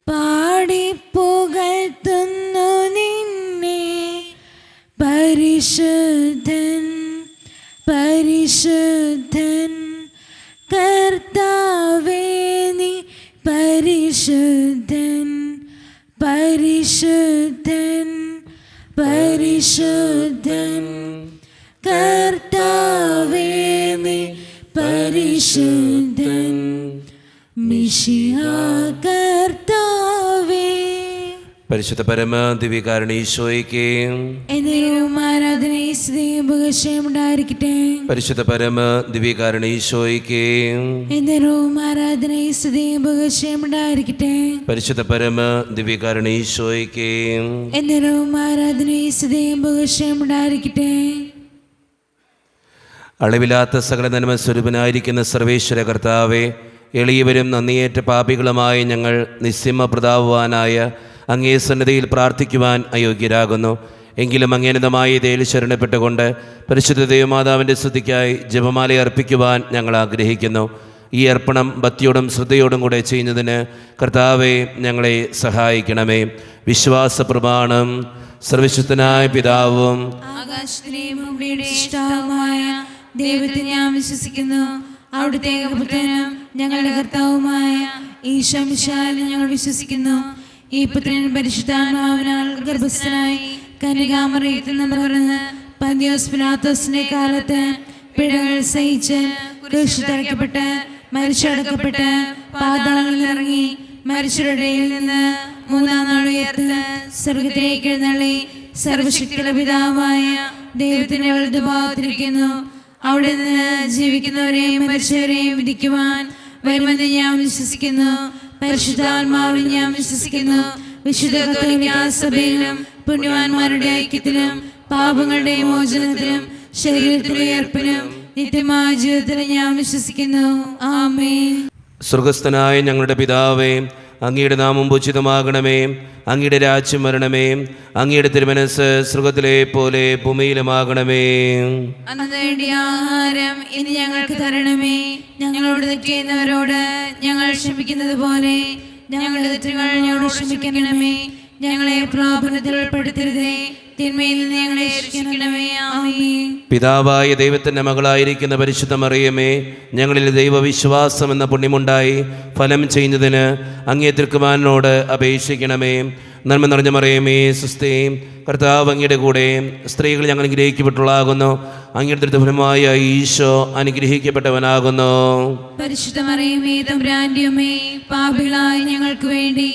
പാടിപ്പുകഴ്ത്തുന്നു നിന്നെ പരിശുദ്ധൻ പരിശുദ്ധൻ കർത്താവേ നീ പരിശുദ്ധൻ പരിശുദ്ധൻ പരിശുദ്ധൻ കർത്താവേ നീ പരിശുദ്ധൻ മിശിഹാ കർത്താവേ. പരിശുദ്ധ പരമ ദിവ്യകാരുണ്യ ഈശോയ്ക്ക് ഉണ്ടായിരിക്കട്ടെ. പരിശുദ്ധ പരമ ദിവ്യകാരുണ്യ ഈശോയ്ക്ക് ഉണ്ടായിരിക്കട്ടെ. പരിശുദ്ധ പരമ ദിവ്യകാരുണ്യ ഈശോയ്ക്ക് ഉണ്ടായിരിക്കട്ടെ. അളവില്ലാത്ത സകല നന്മ സ്വരൂപനായിരിക്കുന്ന സർവേശ്വര കർത്താവെ, എളിയവരും നന്ദിയേറ്റ പാപികളുമായ ഞങ്ങൾ നിസ്സീമ പ്രതാപവാനായ അങ്ങേ സന്നിധിയിൽ പ്രാർത്ഥിക്കുവാൻ അയോഗ്യരാകുന്നു. എങ്കിലും അങ്ങേനതമായ ദയയിൽ ശരണപ്പെട്ടുകൊണ്ട് പരിശുദ്ധ ദൈവമാതാവിൻ്റെ സ്തുതിക്കായി ജപമാല അർപ്പിക്കുവാൻ ഞങ്ങൾ ആഗ്രഹിക്കുന്നു. ഈ അർപ്പണം ഭക്തിയോടും ശ്രദ്ധയോടും കൂടെ ചെയ്യുന്നതിന് കർത്താവെ ഞങ്ങളെ സഹായിക്കണമേ. വിശ്വാസ പ്രമാണം. സർവശക്തനായ പിതാവും ആകാശത്തിലെയും ഭൂമിയുടെ സൃഷ്ടാവുമായ ദൈവത്തെ ഞാൻ വിശ്വസിക്കുന്നു. അവിടുത്തെ ഏകപുത്രനും ഞങ്ങളുടെ കർത്താവുമായ ഈശോ മിശിഹായിൽ ഞങ്ങൾ വിശ്വസിക്കുന്നു. ഈ പുത്രൻ പരിശുദ്ധാത്മാവിനാൽ ഗർഭസ്ഥനായി കന്യകാമറിയത്തിൽ നിന്ന് പിറന്ന് പന്തിയോസ് പിലാത്തോസിന്റെ കാലത്ത് പിഴകൾ സഹിച്ച് ക്രൂശിൽ തറയ്ക്കപ്പെട്ട് മരിച്ചടക്കപ്പെട്ട് പാതാളങ്ങളിൽ ഇറങ്ങി മരിച്ചവരുടെ ഇടയിൽ നിന്ന് മൂന്നാം നാൾ ഉയർത്ത് സ്വർഗ്ഗത്തിലേക്ക് എഴുന്നള്ളി സർവശക്തിയുള്ള പിതാവായ ദൈവത്തിന്റെ വലതുഭാഗത്തിരിക്കുന്നു. അവിടെ നിന്ന് ജീവിക്കുന്നവരെയും മരിച്ചവരെയും വിധിക്കുവാൻ വരുമെന്ന് ഞാൻ വിശ്വസിക്കുന്നു. പരിശുദ്ധാത്മാവിൽ ഞാൻ വിശ്വസിക്കുന്നു. വിശുദ്ധ കത്തോലിക്കാ സഭയിലും പുണ്യവാന്മാരുടെ ഐക്യത്തിലും പാപങ്ങളുടെ മോചനത്തിലും ശരീരത്തിലെ ഉയർപ്പിലും നിത്യമായ ജീവിതത്തിലും ഞാൻ വിശ്വസിക്കുന്നു. ആമേൻ. സ്വർഗസ്ഥനായ ഞങ്ങളുടെ പിതാവേ, അങ്ങയുടെ നാമം പൂജിതമാകണമേ. അങ്ങയുടെ രാജ്യം വരണമേ. അങ്ങയുടെ തിരുമനസ്സ് സ്വർഗ്ഗത്തിലെ പോലെ ഭൂമിയിലുമാകണമേ. അന്നത്തെ ആഹാരം ഇനി ഞങ്ങൾക്ക് തരണമേ. ഞങ്ങളോട് തെറ്റ് ചെയ്യുന്നവരോട് ഞങ്ങൾ ക്ഷമിക്കുന്നത് പോലെ ഞങ്ങളുടെ തെറ്റുകൾ ഞങ്ങളോട് ക്ഷമിക്കണമേ. ഞങ്ങളെ പ്രലോഭനത്തിൽ ഉൾപ്പെടുത്തരുതേ, തിന്മയിൽ നിന്ന് ഞങ്ങളെ രക്ഷിക്കണമേ. ആമേൻ. പിതാവായ ദൈവത്തിൻ്റെ മകളായിരിക്കുന്ന പരിശുദ്ധ മറിയമേ, ഞങ്ങളിൽ ദൈവവിശ്വാസം എന്ന പുണ്യമുണ്ടായി ഫലം ചെയ്യുന്നതിന് അങ്ങേ തിരുക്കുമാരനോട് അപേക്ഷിക്കണമേ. നന്മ നിറഞ്ഞ മറിയമേ, സുസ്ഥി, കർത്താവ് അങ്ങയുടെ കൂടെ സ്ത്രീകൾ ഞങ്ങൾ അനുഗ്രഹിക്കപ്പെട്ടുള്ളാകുന്നു. അങ്ങയുടെ ഫലമായ ഈശോ അനുഗ്രഹിക്കപ്പെട്ടവനാകുന്നു. പരിശുദ്ധ മറിയമേ, തമ്പുരാന്റെ അമ്മേ, പാപികളായ ഞങ്ങൾക്ക് വേണ്ടി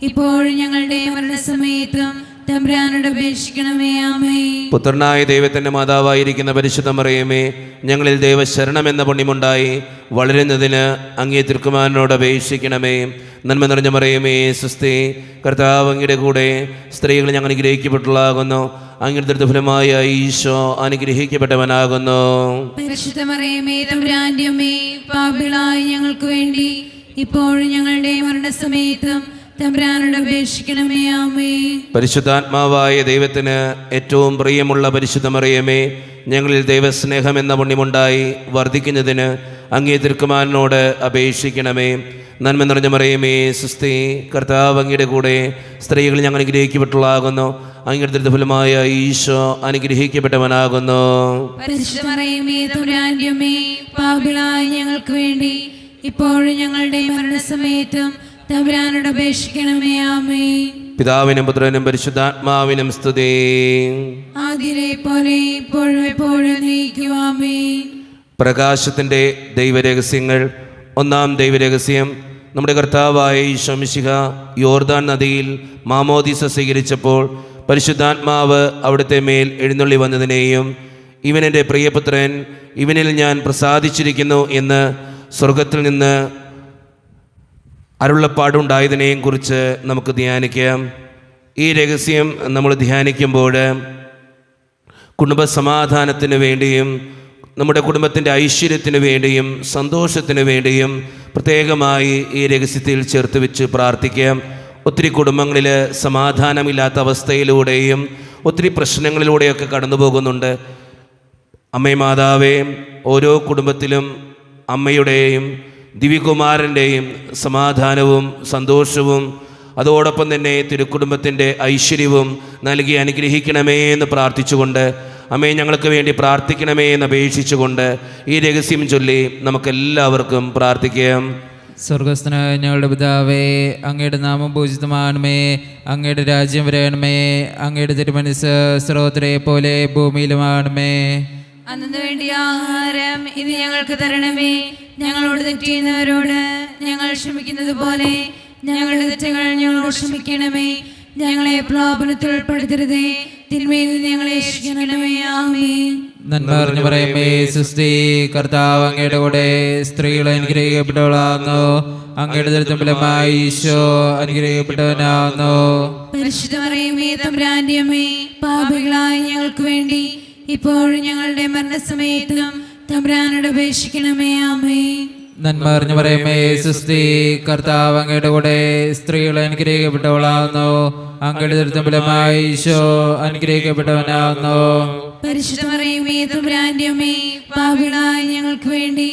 ഇപ്പോഴും ഞങ്ങളുടെ മരണസമയത്തും തമ്പുരാനോട് അപേക്ഷിക്കണമേ. ആമേൻ. പുത്രനായ ദൈവത്തിൻ്റെ മാതാവായിരിക്കുന്ന പരിശുദ്ധ മറിയമേ, ഞങ്ങളിൽ ദൈവശരണം എന്ന പുണ്യമുണ്ടായി വളരുന്നതിന് അങ്ങേ തിരുക്കുമാരനോട് അപേക്ഷിക്കണമേ. നന്മ നിറഞ്ഞ മറിയമേ, സുസ്ഥി, കർത്താവ് അങ്ങയുടെ കൂടെ സ്ത്രീകൾ ഞങ്ങൾ അനുഗ്രഹിക്കപ്പെട്ടുള്ളാകുന്നു. അങ്ങയുടെ ഫലമായ ഈശോ അനുഗ്രഹിക്കപ്പെട്ടവനാകുന്നു. പരിശുദ്ധ മറിയമേ, തമ്പുരാന്റെ അമ്മേ, പാപികളായ ഞങ്ങൾക്ക് വേണ്ടി ഇപ്പോഴും ഞങ്ങളുടെ മരണസമയത്തും തമ്പുരാനോട് അപേക്ഷിക്കണമേ. ആമേൻ. പരിശുദ്ധാത്മാവായ ദൈവത്തിന് ഏറ്റവും പ്രിയമുള്ള പരിശുദ്ധ മറിയമേ, ഞങ്ങളിൽ ദൈവസ്നേഹം എന്ന പുണ്യമുണ്ടായി വർദ്ധിക്കുന്നതിന് അങ്ങേ തിരുക്കുമാരനോട് അപേക്ഷിക്കണമേ. നന്മ നിറഞ്ഞ മറിയമേ, സുസ്ഥി, കർത്താവ് അങ്ങയുടെ കൂടെ സ്ത്രീകൾ ഞങ്ങൾ അനുഗ്രഹിക്കപ്പെട്ടുള്ളാകുന്നു. അങ്ങയുടെ ഫലമായ ഈശോ അനുഗ്രഹിക്കപ്പെട്ടവനാകുന്നു. പരിശുദ്ധ മറിയമേ, തമ്പുരാന്റെ അമ്മേ, പാപികളായ ഞങ്ങൾക്ക് വേണ്ടി ഇപ്പോഴും ഞങ്ങളുടെ മരണസമയത്തും തമ്പുരാനോട് അപേക്ഷിക്കണമേ. ആമേൻ. പിതാവിനും പുത്രനും പരിശുദ്ധാത്മാവിനും സ്തുതി. ആദിയിലെ പോലെ ഇപ്പോഴും എപ്പോഴും എന്നേക്കും. ആമേൻ. പ്രകാശത്തിൻ്റെ ദൈവരഹസ്യങ്ങൾ. ഒന്നാം ദൈവരഹസ്യം, നമ്മുടെ കർത്താവായ ഈശോ മിശിഹാ യോർദാൻ നദിയിൽ മാമോദീസ സ്വീകരിച്ചപ്പോൾ പരിശുദ്ധാത്മാവ് അവിടുത്തെ മേൽ എഴുന്നള്ളി വന്നതിനെയും ഇവൻ എൻ്റെ പ്രിയപുത്രൻ, ഇവനിൽ ഞാൻ പ്രസാദിച്ചിരിക്കുന്നു എന്ന് സ്വർഗത്തിൽ നിന്ന് അരുളപ്പാടുണ്ടായതിനെയും കുറിച്ച് നമുക്ക് ധ്യാനിക്കാം. ഈ രഹസ്യം നമ്മൾ ധ്യാനിക്കുമ്പോൾ കുടുംബസമാധാനത്തിന് വേണ്ടിയും നമ്മുടെ കുടുംബത്തിൻ്റെ ഐശ്വര്യത്തിന് വേണ്ടിയും സന്തോഷത്തിന് വേണ്ടിയും പ്രത്യേകമായി ഈ രഹസ്യത്തിൽ ചേർത്ത് വെച്ച് പ്രാർത്ഥിക്കാം. ഒത്തിരി കുടുംബങ്ങളിൽ സമാധാനമില്ലാത്ത അവസ്ഥയിലൂടെയും ഒത്തിരി പ്രശ്നങ്ങളിലൂടെയൊക്കെ കടന്നു പോകുന്നുണ്ട്. അമ്മേ മാതാവേ, ഓരോ കുടുംബത്തിലും അമ്മയുടെയും ദിവ്യകുമാരൻ്റെയും സമാധാനവും സന്തോഷവും അതോടൊപ്പം തന്നെ തിരുക്കുടുംബത്തിൻ്റെ ഐശ്വര്യവും നൽകി അനുഗ്രഹിക്കണമേ എന്ന് പ്രാർത്ഥിച്ചുകൊണ്ട്, അമ്മേ ഞങ്ങൾക്ക് വേണ്ടി പ്രാർത്ഥിക്കണമേ എന്ന് അപേക്ഷിച്ചുകൊണ്ട് ഈ രഹസ്യം ചൊല്ലി നമുക്കെല്ലാവർക്കും പ്രാർത്ഥിക്കാം. സ്വർഗസ്ഥനായ ഞങ്ങളുടെ പിതാവേ, അങ്ങയുടെ നാമം പൂജിതമാണമേ, അങ്ങയുടെ രാജ്യം വരണമേ, അങ്ങയുടെ തിരുമനസ്സ് സ്രോതരെ പോലെ ഭൂമിയിലുമാണമേ. അന്നു വേണ്ടിയ ആഹാരം ഇന്ന് ഞങ്ങൾക്ക് തരണമേ. ഞങ്ങളോട് തെറ്റ് ചെയ്യുന്നവരോട് ഞങ്ങൾ ക്ഷമിക്കുന്നത് പോലെ ഞങ്ങളുടെ തെറ്റുകൾ ഞങ്ങളോട് ക്ഷമിക്കണമേ. ഞങ്ങളെ പ്രലോഭനത്തിൽ ഉൾപ്പെടുത്തരുതേ, തിന്മയിൽ നിന്ന് ഞങ്ങളെ രക്ഷിക്കണമേ. ആമേൻ. നന്മ അറിഞ്ഞു പറയുമേ സുസ്തി, കർത്താവ് അങ്ങയുടെ കൂടെ സ്ത്രീകൾ അനുഗ്രഹിക്കപ്പെട്ടവളാകുന്നു, അങ്ങയുടെ ദുരിതഫലമായി ഈശോ അനുഗ്രഹിക്കപ്പെട്ടവനാകുന്നു. പരിശുദ്ധ മറിയമേ തമ്പുരാന്റെ അമ്മേ, പാപികളായ ഞങ്ങൾക്ക് വേണ്ടി ഇപ്പോഴും ഞങ്ങളുടെ മരണസമയത്തും തമ്പുരാനോട് അപേക്ഷിക്കണമേ. ആമേൻ. നന്മ അറിഞ്ഞു പറയുമേ സുസ്തി, കർത്താവ് അങ്ങയുടെ കൂടെ സ്ത്രീകൾ അനുഗ്രഹിക്കപ്പെട്ടവളാകുന്നു, അങ്ങയുടെ ദുരിതഫലമായി ഈശോ അനുഗ്രഹിക്കപ്പെട്ടവനാകുന്നു. പരിശുദ്ധ മറിയമേ തമ്പുരാന്റെ അമ്മേ, പാപികളായ ഞങ്ങൾക്ക് വേണ്ടി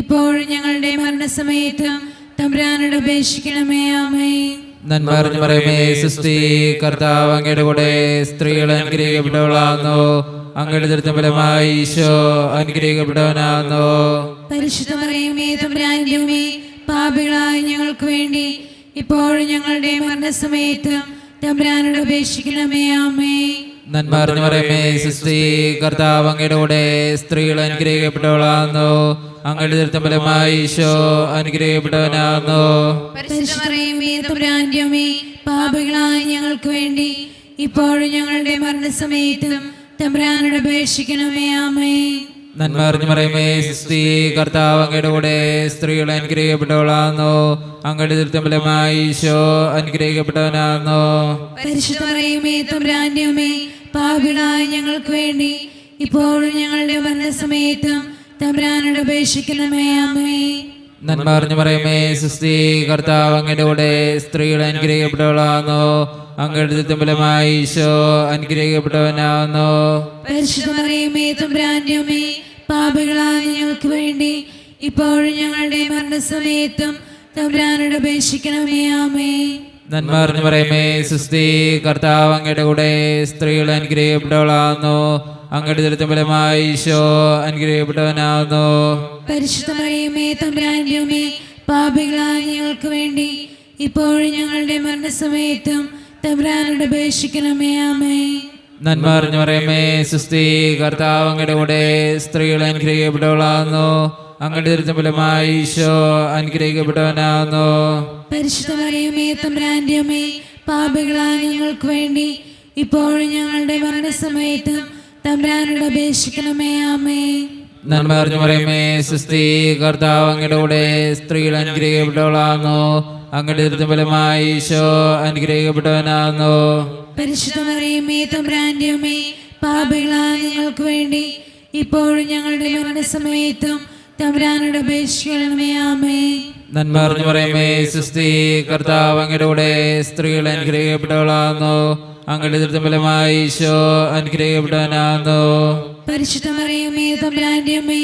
ഇപ്പോഴും ഞങ്ങളുടെ മരണസമയത്തും തമ്പുരാനോട് അപേക്ഷിക്കണമേ. ആമേൻ. നന്മ അറിഞ്ഞു പറയുമേ സുസ്തി, കർത്താവ് അങ്ങയുടെ കൂടെ സ്ത്രീകൾ അനുഗ്രഹിക്കപ്പെട്ടവളാകുന്നു, അങ്ങയുടെ ദുരിതഫലമായി ഈശോ അനുഗ്രഹിക്കപ്പെട്ടവനാകുന്നു. പരിശുദ്ധ മറിയമേ തമ്പുരാന്റെ അമ്മേ, പാപികളായ ഞങ്ങൾക്ക് വേണ്ടി ഇപ്പോഴും ഞങ്ങളുടെ മരണസമയത്തും തമ്പുരാനോട് അപേക്ഷിക്കണമേ. ആമേൻ. നന്മ അറിഞ്ഞു പറയുമേ സുസ്തി, കർത്താവ് അങ്ങയുടെ കൂടെ സ്ത്രീകൾ അനുഗ്രഹിക്കപ്പെട്ടവളാകുന്നു, അങ്ങയുടെ ദുരിതഫലമായി ഈശോ അനുഗ്രഹിക്കപ്പെട്ടവനാകുന്നു. പരിശുദ്ധ മറിയമേ തമ്പുരാന്റെ അമ്മേ, പാപികളായ ഞങ്ങൾക്ക് വേണ്ടി ഇപ്പോഴും ഞങ്ങളുടെ മരണസമയത്തും തമ്പുരാനോട് അപേക്ഷിക്കണമേ. ആമേൻ. നന്മ അറിഞ്ഞു പറയുമേ സുസ്തി, കർത്താവ് അങ്ങയുടെ കൂടെ സ്ത്രീകൾ അനുഗ്രഹിക്കപ്പെട്ടവളാകുന്നു, അങ്ങയുടെ ദുരിതഫലമായി ഈശോ അനുഗ്രഹിക്കപ്പെട്ടവനാകുന്നു. പരിശുദ്ധ മറിയമേ തമ്പുരാന്റെ അമ്മേ, പാപികളായ ഞങ്ങൾക്ക് വേണ്ടി ഇപ്പോഴും ഞങ്ങളുടെ മരണസമയത്തും തമ്പുരാനോട് അപേക്ഷിക്കണമേ. ആമേൻ. നന്മ അറിഞ്ഞു പറയുമേ സുസ്തി, കർത്താവ് അങ്ങയുടെ കൂടെ സ്ത്രീകൾ അനുഗ്രഹിക്കപ്പെട്ടവളാകുന്നു, അങ്ങയുടെ ദുരിതഫലമായി ഈശോ അനുഗ്രഹിക്കപ്പെട്ടവനാകുന്നു. പരിശുദ്ധ മറിയമേ തമ്പുരാന്റെ അമ്മേ, പാപികളായ ഞങ്ങൾക്ക് വേണ്ടി ഇപ്പോഴും ഞങ്ങളുടെ മരണസമയത്തും തമ്പുരാനോട് അപേക്ഷിക്കണമേ. ആമേൻ. നന്മ അറിഞ്ഞു പറയുമേ സുസ്തി, കർത്താവ് അങ്ങയുടെ കൂടെ സ്ത്രീകൾ അനുഗ്രഹിക്കപ്പെട്ടവളാകുന്നു, അങ്ങയുടെ ദുരിതഫലമായി ഈശോ അനുഗ്രഹിക്കപ്പെട്ടവനാകുന്നു. പരിശുദ്ധ മറിയമേ തമ്പുരാന്റെ അമ്മേ, പാപികളായ ഞങ്ങൾക്ക് വേണ്ടി ഇപ്പോഴും ഞങ്ങളുടെ മരണസമയത്തും തമ്പുരാനോട് അപേക്ഷിക്കണമേ. ആമേൻ. നന്മ അറിഞ്ഞു പറയുമേ സുസ്തി, കർത്താവ് അങ്ങയുടെ കൂടെ സ്ത്രീകൾ അനുഗ്രഹിക്കപ്പെട്ടവളാകുന്നു, അങ്ങയുടെ ദുരിതഫലമായി ഈശോ അനുഗ്രഹിക്കപ്പെട്ടവനാകുന്നു. പരിശുദ്ധ മറിയമേ തമ്പുരാന്റെ അമ്മേ, പാപികളായ ഞങ്ങൾക്ക് വേണ്ടി ഇപ്പോഴും ഞങ്ങളുടെ മരണസമയത്തും തമ്പുരാനോട് അപേക്ഷിക്കണമേ. ആമേൻ. നന്മ അറിഞ്ഞു പറയുമേ സുസ്തി, കർത്താവ് അങ്ങയുടെ കൂടെ സ്ത്രീകൾ അനുഗ്രഹിക്കപ്പെട്ടവളാകുന്നു, അങ്ങയുടെ ദുരിതഫലമായി ഈശോ അനുഗ്രഹിക്കപ്പെട്ടവനാകുന്നു. പരിശുദ്ധ മറിയമേ തമ്പുരാന്റെ അമ്മേ, പാപികളായ ഞങ്ങൾക്ക് വേണ്ടി ഇപ്പോഴും ഞങ്ങളുടെ മരണസമയത്തും തമ്പുരാനോട് അപേക്ഷിക്കണമേ. ആമേൻ. നന്മ അറിഞ്ഞു പറയുമേ സുസ്തി, കർത്താവ് അങ്ങയുടെ കൂടെ സ്ത്രീകൾ അനുഗ്രഹിക്കപ്പെട്ടവളാകുന്നു, അങ്ങയുടെ ദുരിതഫലമായി ഈശോ അനുഗ്രഹിക്കപ്പെട്ടവനാകുന്നു. പരിശുദ്ധ മറിയമേ തമ്പുരാന്റെ അമ്മേ,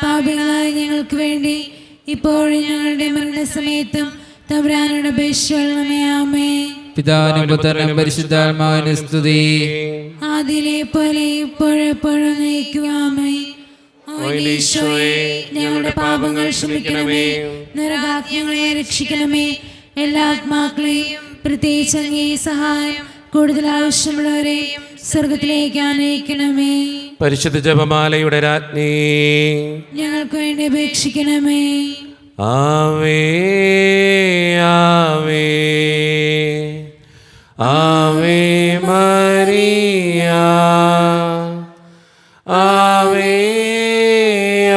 പാപികളായ ഞങ്ങൾക്ക് വേണ്ടി ഇപ്പോഴും ഞങ്ങളുടെ മരണസമയത്തും തമ്പുരാനോട് അപേക്ഷിക്കണമേ. ആമേൻ. പിതാവിനും പുത്രനും പരിശുദ്ധാത്മാവിനും സ്തുതി. ആദിയിലെ പോലെ ഇപ്പോഴെപ്പോഴും നയിക്കുവാമേ. ഈശോയെ, ഞങ്ങളുടെ പാപങ്ങൾ ക്ഷമിക്കണമേ, നരകാജ്ഞങ്ങളെ രക്ഷിക്കണമേ, എല്ലാ ആത്മാക്കളെയും പ്രത്യേകിച്ച് അങ്ങേ സഹായം കൂടുതൽ ആവശ്യമുള്ളവരെയും സ്വർഗത്തിലേക്ക് ആനയിക്കണമേ. പരിശുദ്ധ ജപമാലയുടെ രാജ്ഞി, ഞങ്ങൾക്ക് വേണ്ടി അപേക്ഷിക്കണമേ. ആവേ ആവേ ആവേ മരിയ, ആവേ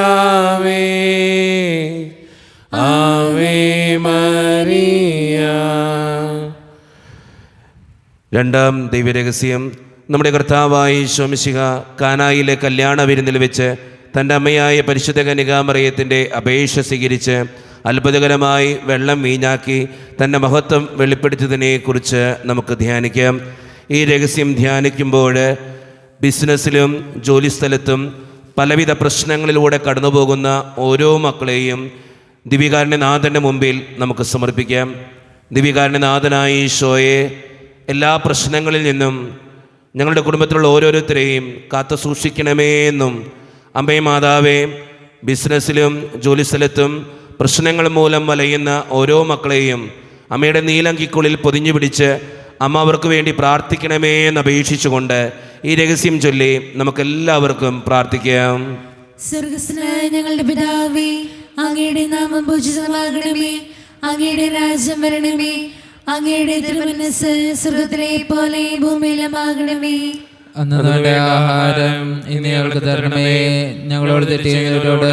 ആവേ ആവേ മരിയ. രണ്ടാം ദൈവരഹസ്യം, നമ്മുടെ കർത്താവായ ഈശോ മിശിഹ കാനായിലെ കല്യാണ വിരുന്നിൽ വെച്ച് തൻ്റെ അമ്മയായ പരിശുദ്ധ കന്യകാമറിയത്തിൻ്റെ അപേക്ഷ സ്വീകരിച്ച് അത്ഭുതകരമായി വെള്ളം വീഞ്ഞാക്കി തൻ്റെ മഹത്വം വെളിപ്പെടുത്തിയതിനെക്കുറിച്ച് നമുക്ക് ധ്യാനിക്കാം. ഈ രഹസ്യം ധ്യാനിക്കുമ്പോൾ ബിസിനസ്സിലും ജോലിസ്ഥലത്തും പലവിധ പ്രശ്നങ്ങളിലൂടെ കടന്നുപോകുന്ന ഓരോ മക്കളെയും ദിവികാരുണ്യനാഥൻ്റെ മുമ്പിൽ നമുക്ക് സമർപ്പിക്കാം. ദിവ്യകാരുണ്യനാഥനായ ഈശോയെ, എല്ലാ പ്രശ്നങ്ങളിൽ നിന്നും ഞങ്ങളുടെ കുടുംബത്തിലുള്ള ഓരോരുത്തരെയും കാത്തു സൂക്ഷിക്കണമേ എന്നും, അമ്മേ മാതാവേ, ബിസിനസ്സിലും ജോലിസ്ഥലത്തും പ്രശ്നങ്ങൾ മൂലം വലയുന്ന ഓരോ മക്കളെയും അമ്മയുടെ നീലങ്കിക്കുള്ളിൽ പൊതിഞ്ഞു പിടിച്ച് അമ്മ അവർക്ക് വേണ്ടി പ്രാർത്ഥിക്കണമേ എന്ന് അപേക്ഷിച്ചുകൊണ്ട് ഈ രഹസ്യം ചൊല്ലി നമുക്കെല്ലാവർക്കും പ്രാർത്ഥിക്കാം. സ്വർഗ്ഗസ്ഥനായ ഞങ്ങളുടെ പിതാവേ, അങ്ങയുടെ നാമം പൂജിതമാകണമേ, അങ്ങയുടെ രാജ്യം വരണമേ, അങ്ങയുടെ തിരുമനസ്സ് സ്വർഗ്ഗത്തിലെ പോലെ ഭൂമിയിലുമാകണമേ. അന്ന് വേണ്ട ആഹാരം ഇന്ന് ഞങ്ങൾക്ക് തരണമേ. ഞങ്ങളോട് തെറ്റ് ചെയ്യുന്നവരോട്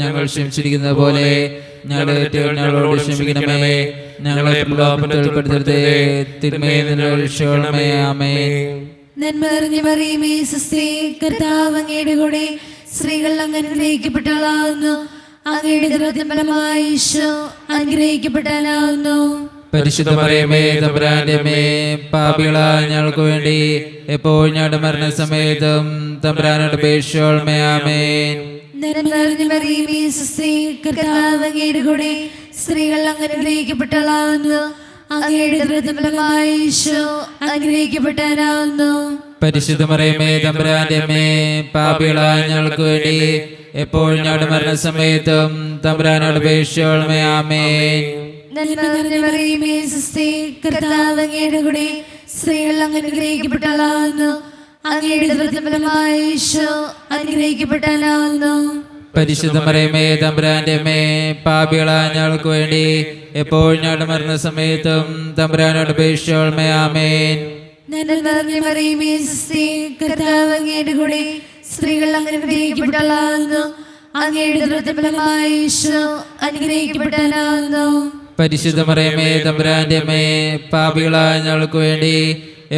ഞങ്ങൾ ക്ഷമിച്ചിരിക്കുന്നത് പോലെ ഞങ്ങളുടെ തെറ്റുകൾ ഞങ്ങളോട് ക്ഷമിക്കണമേ. ഞങ്ങളെ പ്രലോഭനത്തിൽ ഉൾപ്പെടുത്തരുതേ, തിന്മയിൽ നിന്ന് രക്ഷിക്കണമേ. ആമേൻ. നന്മ നിറഞ്ഞ മറിയമേ, സ്വസ്തി, കർത്താവ് അങ്ങയുടെ കൂടെ സ്ത്രീകൾ അങ്ങ് അനുഗ്രഹിക്കപ്പെട്ടവളാകുന്നു. അങ്ങയുടെ ഉദരത്തിൻ ഫലമായി ഈശോ അനുഗ്രഹിക്കപ്പെട്ടവനാകുന്നു. പരിശുദ്ധ മറിയമേ, തമ്പുരാന്റെ അമ്മേ, പാപികളായ ഞങ്ങൾക്ക് വേണ്ടി എപ്പോഴും ഞങ്ങളുടെ മരണസമയത്തും തമ്പുരാനോട് അപേക്ഷിക്കണമേ. ആമേൻ. നന്മ നിറഞ്ഞ മറിയമേ, സ്വസ്തി, കർത്താവ് അങ്ങയുടെ കൂടെ സ്ത്രീകൾ അങ്ങ് അനുഗ്രഹിക്കപ്പെട്ടവളാകുന്നു. അങ്ങയുടെ ഉദരത്തിൻ ഫലമായി ഈശോ അനുഗ്രഹിക്കപ്പെട്ടവനാകുന്നു. പരിശുദ്ധ മറിയമേ, തമ്പുരാന്റെ അമ്മേ, പാപികളായ ഞങ്ങൾക്ക് വേണ്ടി എപ്പോഴും ഞങ്ങളുടെ മരണസമയത്തും തമ്പുരാനോട് അപേക്ഷിക്കണമേ. ആമേൻ. നന്മ നിറഞ്ഞ മറിയമേ, സ്വസ്തി, കർത്താവ് അങ്ങയുടെ കൂടെ സ്ത്രീകൾ അങ്ങ് അനുഗ്രഹിക്കപ്പെട്ടവളാകുന്നു. അങ്ങയുടെ ഉദരത്തിൻ ഫലമായി ഈശോ അനുഗ്രഹിക്കപ്പെട്ടവനാകുന്നു. പരിശുദ്ധ മറിയമേ, തമ്പുരാന്റെ അമ്മേ, പാപികളായ ഞങ്ങൾക്ക് വേണ്ടി എപ്പോഴും ഞങ്ങളുടെ മരണസമയത്തും തമ്പുരാനോട് അപേക്ഷിക്കണമേ. ആമേൻ. നന്മ നിറഞ്ഞ മറിയമേ, സ്വസ്തി, കർത്താവ് അങ്ങയുടെ കൂടെ സ്ത്രീകൾ അങ്ങ് അനുഗ്രഹിക്കപ്പെട്ടവളാകുന്നു. അങ്ങയുടെ ഉദരത്തിൻ ഫലമായി ഈശോ അനുഗ്രഹിക്കപ്പെട്ടവനാകുന്നു. പരിശുദ്ധ മറിയമേ, തമ്പുരാന്റെ അമ്മേ, പാപികളായ ഞങ്ങൾക്ക് വേണ്ടി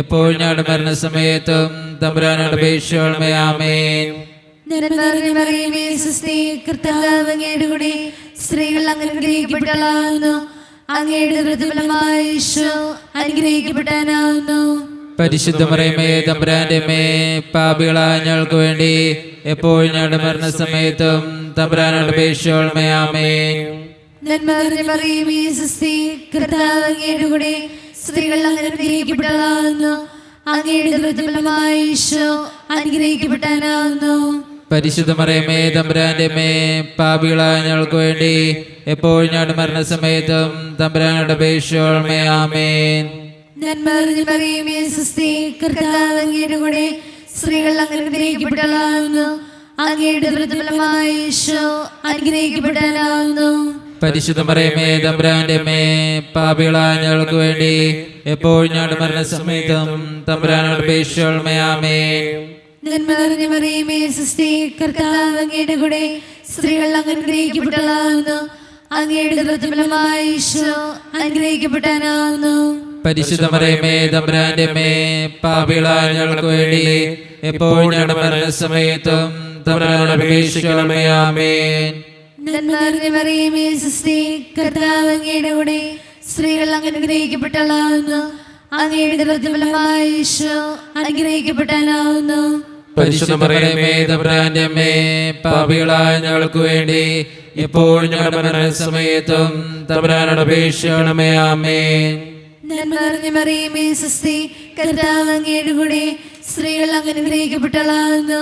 എപ്പോഴും ഞങ്ങളുടെ മരണസമയത്തും തമ്പുരാനോട് അപേക്ഷിക്കണമേ. ആമേൻ. നന്മ നിറഞ്ഞ മറിയമേ, സ്വസ്തി, കർത്താവ് അങ്ങയുടെ കൂടെ സ്ത്രീകൾ അങ്ങ് അനുഗ്രഹിക്കപ്പെട്ടവളാകുന്നു. അങ്ങയുടെ ഉദരത്തിൻ ഫലമായി ഈശോ അനുഗ്രഹിക്കപ്പെട്ടവനാകുന്നു. പരിശുദ്ധ മറിയമേ, തമ്പുരാന്റെ അമ്മേ, പാപികളായ ഞങ്ങൾക്ക് വേണ്ടി എപ്പോഴും ഞങ്ങളുടെ മരണസമയത്തും തമ്പുരാനോട് അപേക്ഷിക്കണമേ. ആമേൻ. നന്മ നിറഞ്ഞ മറിയമേ, സ്വസ്തി, കർത്താവ് അങ്ങയുടെ കൂടെ സ്ത്രീകൾ അങ്ങ് അനുഗ്രഹിക്കപ്പെട്ടവളാകുന്നു. അങ്ങയുടെ ഉദരത്തിൻ ഫലമായി ഈശോ അനുഗ്രഹിക്കപ്പെട്ടവനാകുന്നു. പരിശുദ്ധ മറിയമേ, തമ്പുരാന്റെ അമ്മേ, പാപികളായ ഞങ്ങൾക്ക് വേണ്ടി എപ്പോഴും ഞങ്ങളുടെ മരണസമയത്തും തമ്പുരാനോട് അപേക്ഷിക്കണമേ. ആമേൻ. നന്മ നിറഞ്ഞ മറിയമേ, സ്വസ്തി, കർത്താവ് അങ്ങയുടെ കൂടെ സ്ത്രീകൾ അങ്ങ് അനുഗ്രഹിക്കപ്പെട്ടവളാകുന്നു. അങ്ങയുടെ ഉദരത്തിൻ ഫലമായി ഈശോ അനുഗ്രഹിക്കപ്പെട്ടവനാകുന്നു. പരിശുദ്ധ മറിയമേ, തമ്പുരാന്റെ അമ്മേ, പാപികളായ ഞങ്ങൾക്ക് വേണ്ടി എപ്പോഴും ഞങ്ങളുടെ മരണസമയത്തും തമ്പുരാനോട് അപേക്ഷിക്കണമേ. ആമേൻ. നന്മ നിറഞ്ഞ മറിയമേ, സ്വസ്തി, കർത്താവ് അങ്ങയുടെ കൂടെ സ്ത്രീകൾ അങ്ങ് അനുഗ്രഹിക്കപ്പെട്ടവളാകുന്നു. അങ്ങയുടെ ഉദരത്തിൻ ഫലമായി ഈശോ അനുഗ്രഹിക്കപ്പെട്ടവനാകുന്നു. പരിശുദ്ധ മറിയമേ, തമ്പുരാന്റെ അമ്മേ, പാപികളായ ഞങ്ങൾക്ക് വേണ്ടി എപ്പോഴും ഞങ്ങളുടെ മരണസമയത്തും തമ്പുരാനോട് അപേക്ഷിക്കണമേ. ആമേൻ. നന്മ നിറഞ്ഞ മറിയമേ, സ്വസ്തി, കർത്താവ് അങ്ങയുടെ കൂടെ സ്ത്രീകൾ അങ്ങ് അനുഗ്രഹിക്കപ്പെട്ടവളാകുന്നു. അങ്ങയുടെ ഉദരത്തിൻ ഫലമായി ഈശോ അനുഗ്രഹിക്കപ്പെട്ടവനാകുന്നു. പരിശുദ്ധ മറിയമേ, തമ്പുരാന്റെ അമ്മേ, പാപികളായ ഞങ്ങൾക്ക് വേണ്ടി എപ്പോഴും ഞങ്ങളുടെ മരണസമയത്തും തമ്പുരാനോട് അപേക്ഷിക്കണമേ. ആമേൻ. നന്മ നിറഞ്ഞ മറിയമേ, സ്വസ്തി, കർത്താവ് അങ്ങയുടെ കൂടെ സ്ത്രീകൾ അങ്ങ് അനുഗ്രഹിക്കപ്പെട്ടവളാകുന്നു.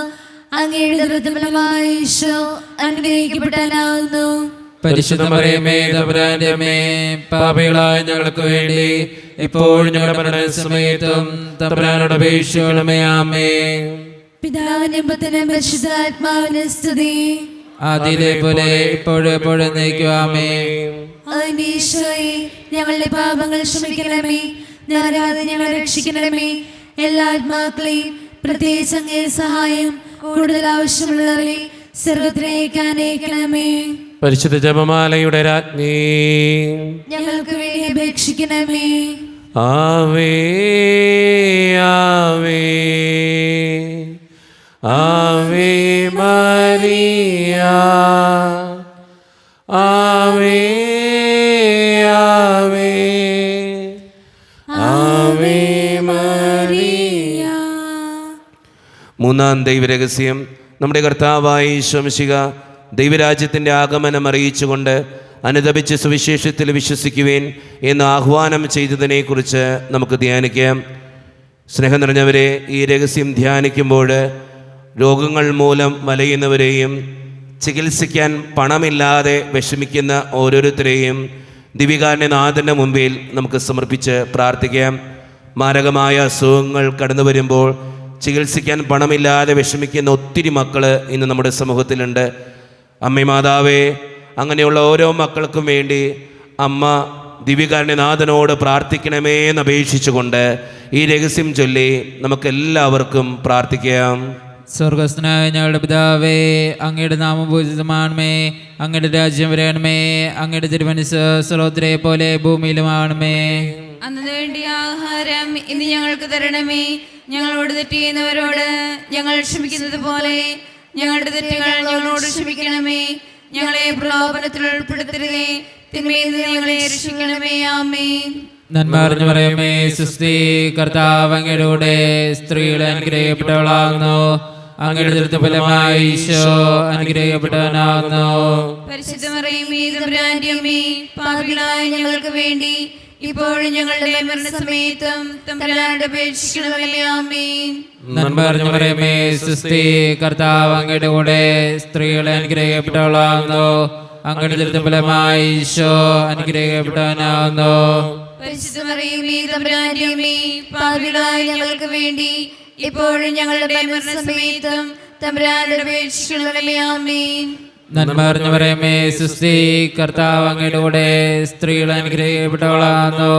അങ്ങയുടെ ഉദരത്തിൻ ഫലമായി ഈശോ അനുഗ്രഹിക്കപ്പെട്ടവനാകുന്നു. പരിശുദ്ധ മറിയമേ, തമ്പുരാന്റെ അമ്മേ, പാപികളായ ഞങ്ങൾക്ക് വേണ്ടി എപ്പോഴും ഞങ്ങളുടെ മരണസമയത്തും തമ്പുരാനോട് അപേക്ഷിക്കണമേ. ആമേൻ. പിതാവിനും പുത്രനും പരിശുദ്ധാത്മാവിനും സ്തുതി. ആദിയിലെ പോലെ ഇപ്പോഴും എപ്പോഴും എന്നേക്കും. ആമേൻ. അവന്റെ ഈശോയെ, ഞങ്ങളുടെ പാപങ്ങൾ ക്ഷമിക്കണമേ, നരകാതെ ഞങ്ങളെ രക്ഷിക്കണമേ. എല്ലാ ആത്മാക്കളെയും പ്രത്യേകിച്ച് അങ്ങേ സഹായം കൂടുതൽ ആവശ്യമുള്ളവരെ സ്വർഗ്ഗത്തിലേക്ക് അനയിക്കണമേ. പരിശുദ്ധ ജപമാലയുടെ രാജ്ഞി, ഞങ്ങൾക്ക് വേണ്ടി അപേക്ഷിക്കണമേ. ആവേ ആവേ ആവേ മരിയ, ആവേ ആവേ ആവേ മരിയ. മൂന്നാം ദൈവരഹസ്യം, നമ്മുടെ കർത്താവായ ഈശോ മിശിഹ ദൈവരാജ്യത്തിൻ്റെ ആഗമനം അറിയിച്ചുകൊണ്ട് അനുതപിച്ച് സുവിശേഷത്തിൽ വിശ്വസിക്കുവേൻ എന്ന് ആഹ്വാനം ചെയ്തതിനെക്കുറിച്ച് നമുക്ക് ധ്യാനിക്കാം. സ്നേഹം നിറഞ്ഞവരെ, ഈ രഹസ്യം ധ്യാനിക്കുമ്പോൾ രോഗങ്ങൾ മൂലം വലയുന്നവരെയും ചികിത്സിക്കാൻ പണമില്ലാതെ വിഷമിക്കുന്ന ഓരോരുത്തരെയും ദിവികാരുണ്യനാഥൻ്റെ മുമ്പിൽ നമുക്ക് സമർപ്പിച്ച് പ്രാർത്ഥിക്കാം. മാരകമായ അസുഖങ്ങൾ കടന്നു വരുമ്പോൾ ചികിത്സിക്കാൻ പണമില്ലാതെ വിഷമിക്കുന്ന ഒത്തിരി മക്കൾ ഇന്ന് നമ്മുടെ സമൂഹത്തിലുണ്ട്. അമ്മേ മാതാവേ, അങ്ങനെയുള്ള ഓരോ മക്കൾക്കും വേണ്ടി അമ്മ ദിവികാരുണ്യനാഥനോട് പ്രാർത്ഥിക്കണമേ എന്ന് അപേക്ഷിച്ചുകൊണ്ട് ഈ രഹസ്യം ചൊല്ലി നമുക്കെല്ലാവർക്കും പ്രാർത്ഥിക്കാം. സ്വർഗസ്ഥനായ ഞങ്ങളുടെ പിതാവേ, അങ്ങയുടെ നാമം പൂജിതമാണമേ, അങ്ങയുടെ രാജ്യം വരണമേ, അങ്ങയുടെ തിരുമനസ്സ് സ്വർഗ്ഗത്തിലെ പോലെ ഭൂമിയിലുമാണമേ. അന്നു വേണ്ടിയ ആഹാരം ഇന്ന് ഞങ്ങൾക്ക് തരണമേ. ഞങ്ങളോട് തെറ്റ് ചെയ്യുന്നവരോട് ഞങ്ങൾ ക്ഷമിക്കുന്നത് പോലെ ഞങ്ങളുടെ തെറ്റുകൾ ഞങ്ങളോട് ക്ഷമിക്കണമേ. ഞങ്ങളെ പ്രലോഭനത്തിൽ ഉൾപ്പെടുത്തരുതേ, തിന്മയിൽ നിന്ന് ഞങ്ങളെ രക്ഷിക്കണമേ. ആമേൻ. നന്മ അറിഞ്ഞു പറയുമേ സുസ്തി, കർത്താവ് അങ്ങയുടെ കൂടെ സ്ത്രീകൾ അനുഗ്രഹിക്കപ്പെട്ടവളാകുന്നു, അങ്ങയുടെ ദുരിതഫലമായി ഈശോ അനുഗ്രഹിക്കപ്പെട്ടവനാകുന്നു. പരിശുദ്ധ മറിയമേ, തമ്പുരാന്റെ അമ്മേ, പാപികളായ ഞങ്ങൾക്ക് വേണ്ടി ഇപ്പോഴും ഞങ്ങളുടെ മരണസമയത്തും തമ്പുരാനോട് അപേക്ഷിക്കണമേ. ആമേൻ. നന്മ അറിഞ്ഞു പറയുമേ സുസ്തി, കർത്താവ് അങ്ങയുടെ കൂടെ സ്ത്രീകൾ അനുഗ്രഹിക്കപ്പെട്ടവളാകുന്നു, അങ്ങയുടെ ദുരിതഫലമായി ഈശോ അനുഗ്രഹിക്കപ്പെട്ടവനാകുന്നു. പരിശുദ്ധ മറിയമേ, തമ്പുരാന്റെ അമ്മേ, പാപികളായ ഞങ്ങൾക്ക് വേണ്ടി ഇപ്പോഴും ഞങ്ങളുടെ മരണസമയത്തും തമ്പുരാനോട് അപേക്ഷിക്കണമേ. ആമേൻ. നന്മ അറിഞ്ഞു പറയുമേ സുസ്തി, കർത്താവ് അങ്ങയുടെ കൂടെ സ്ത്രീകൾ അനുഗ്രഹിക്കപ്പെട്ടവളാകുന്നു,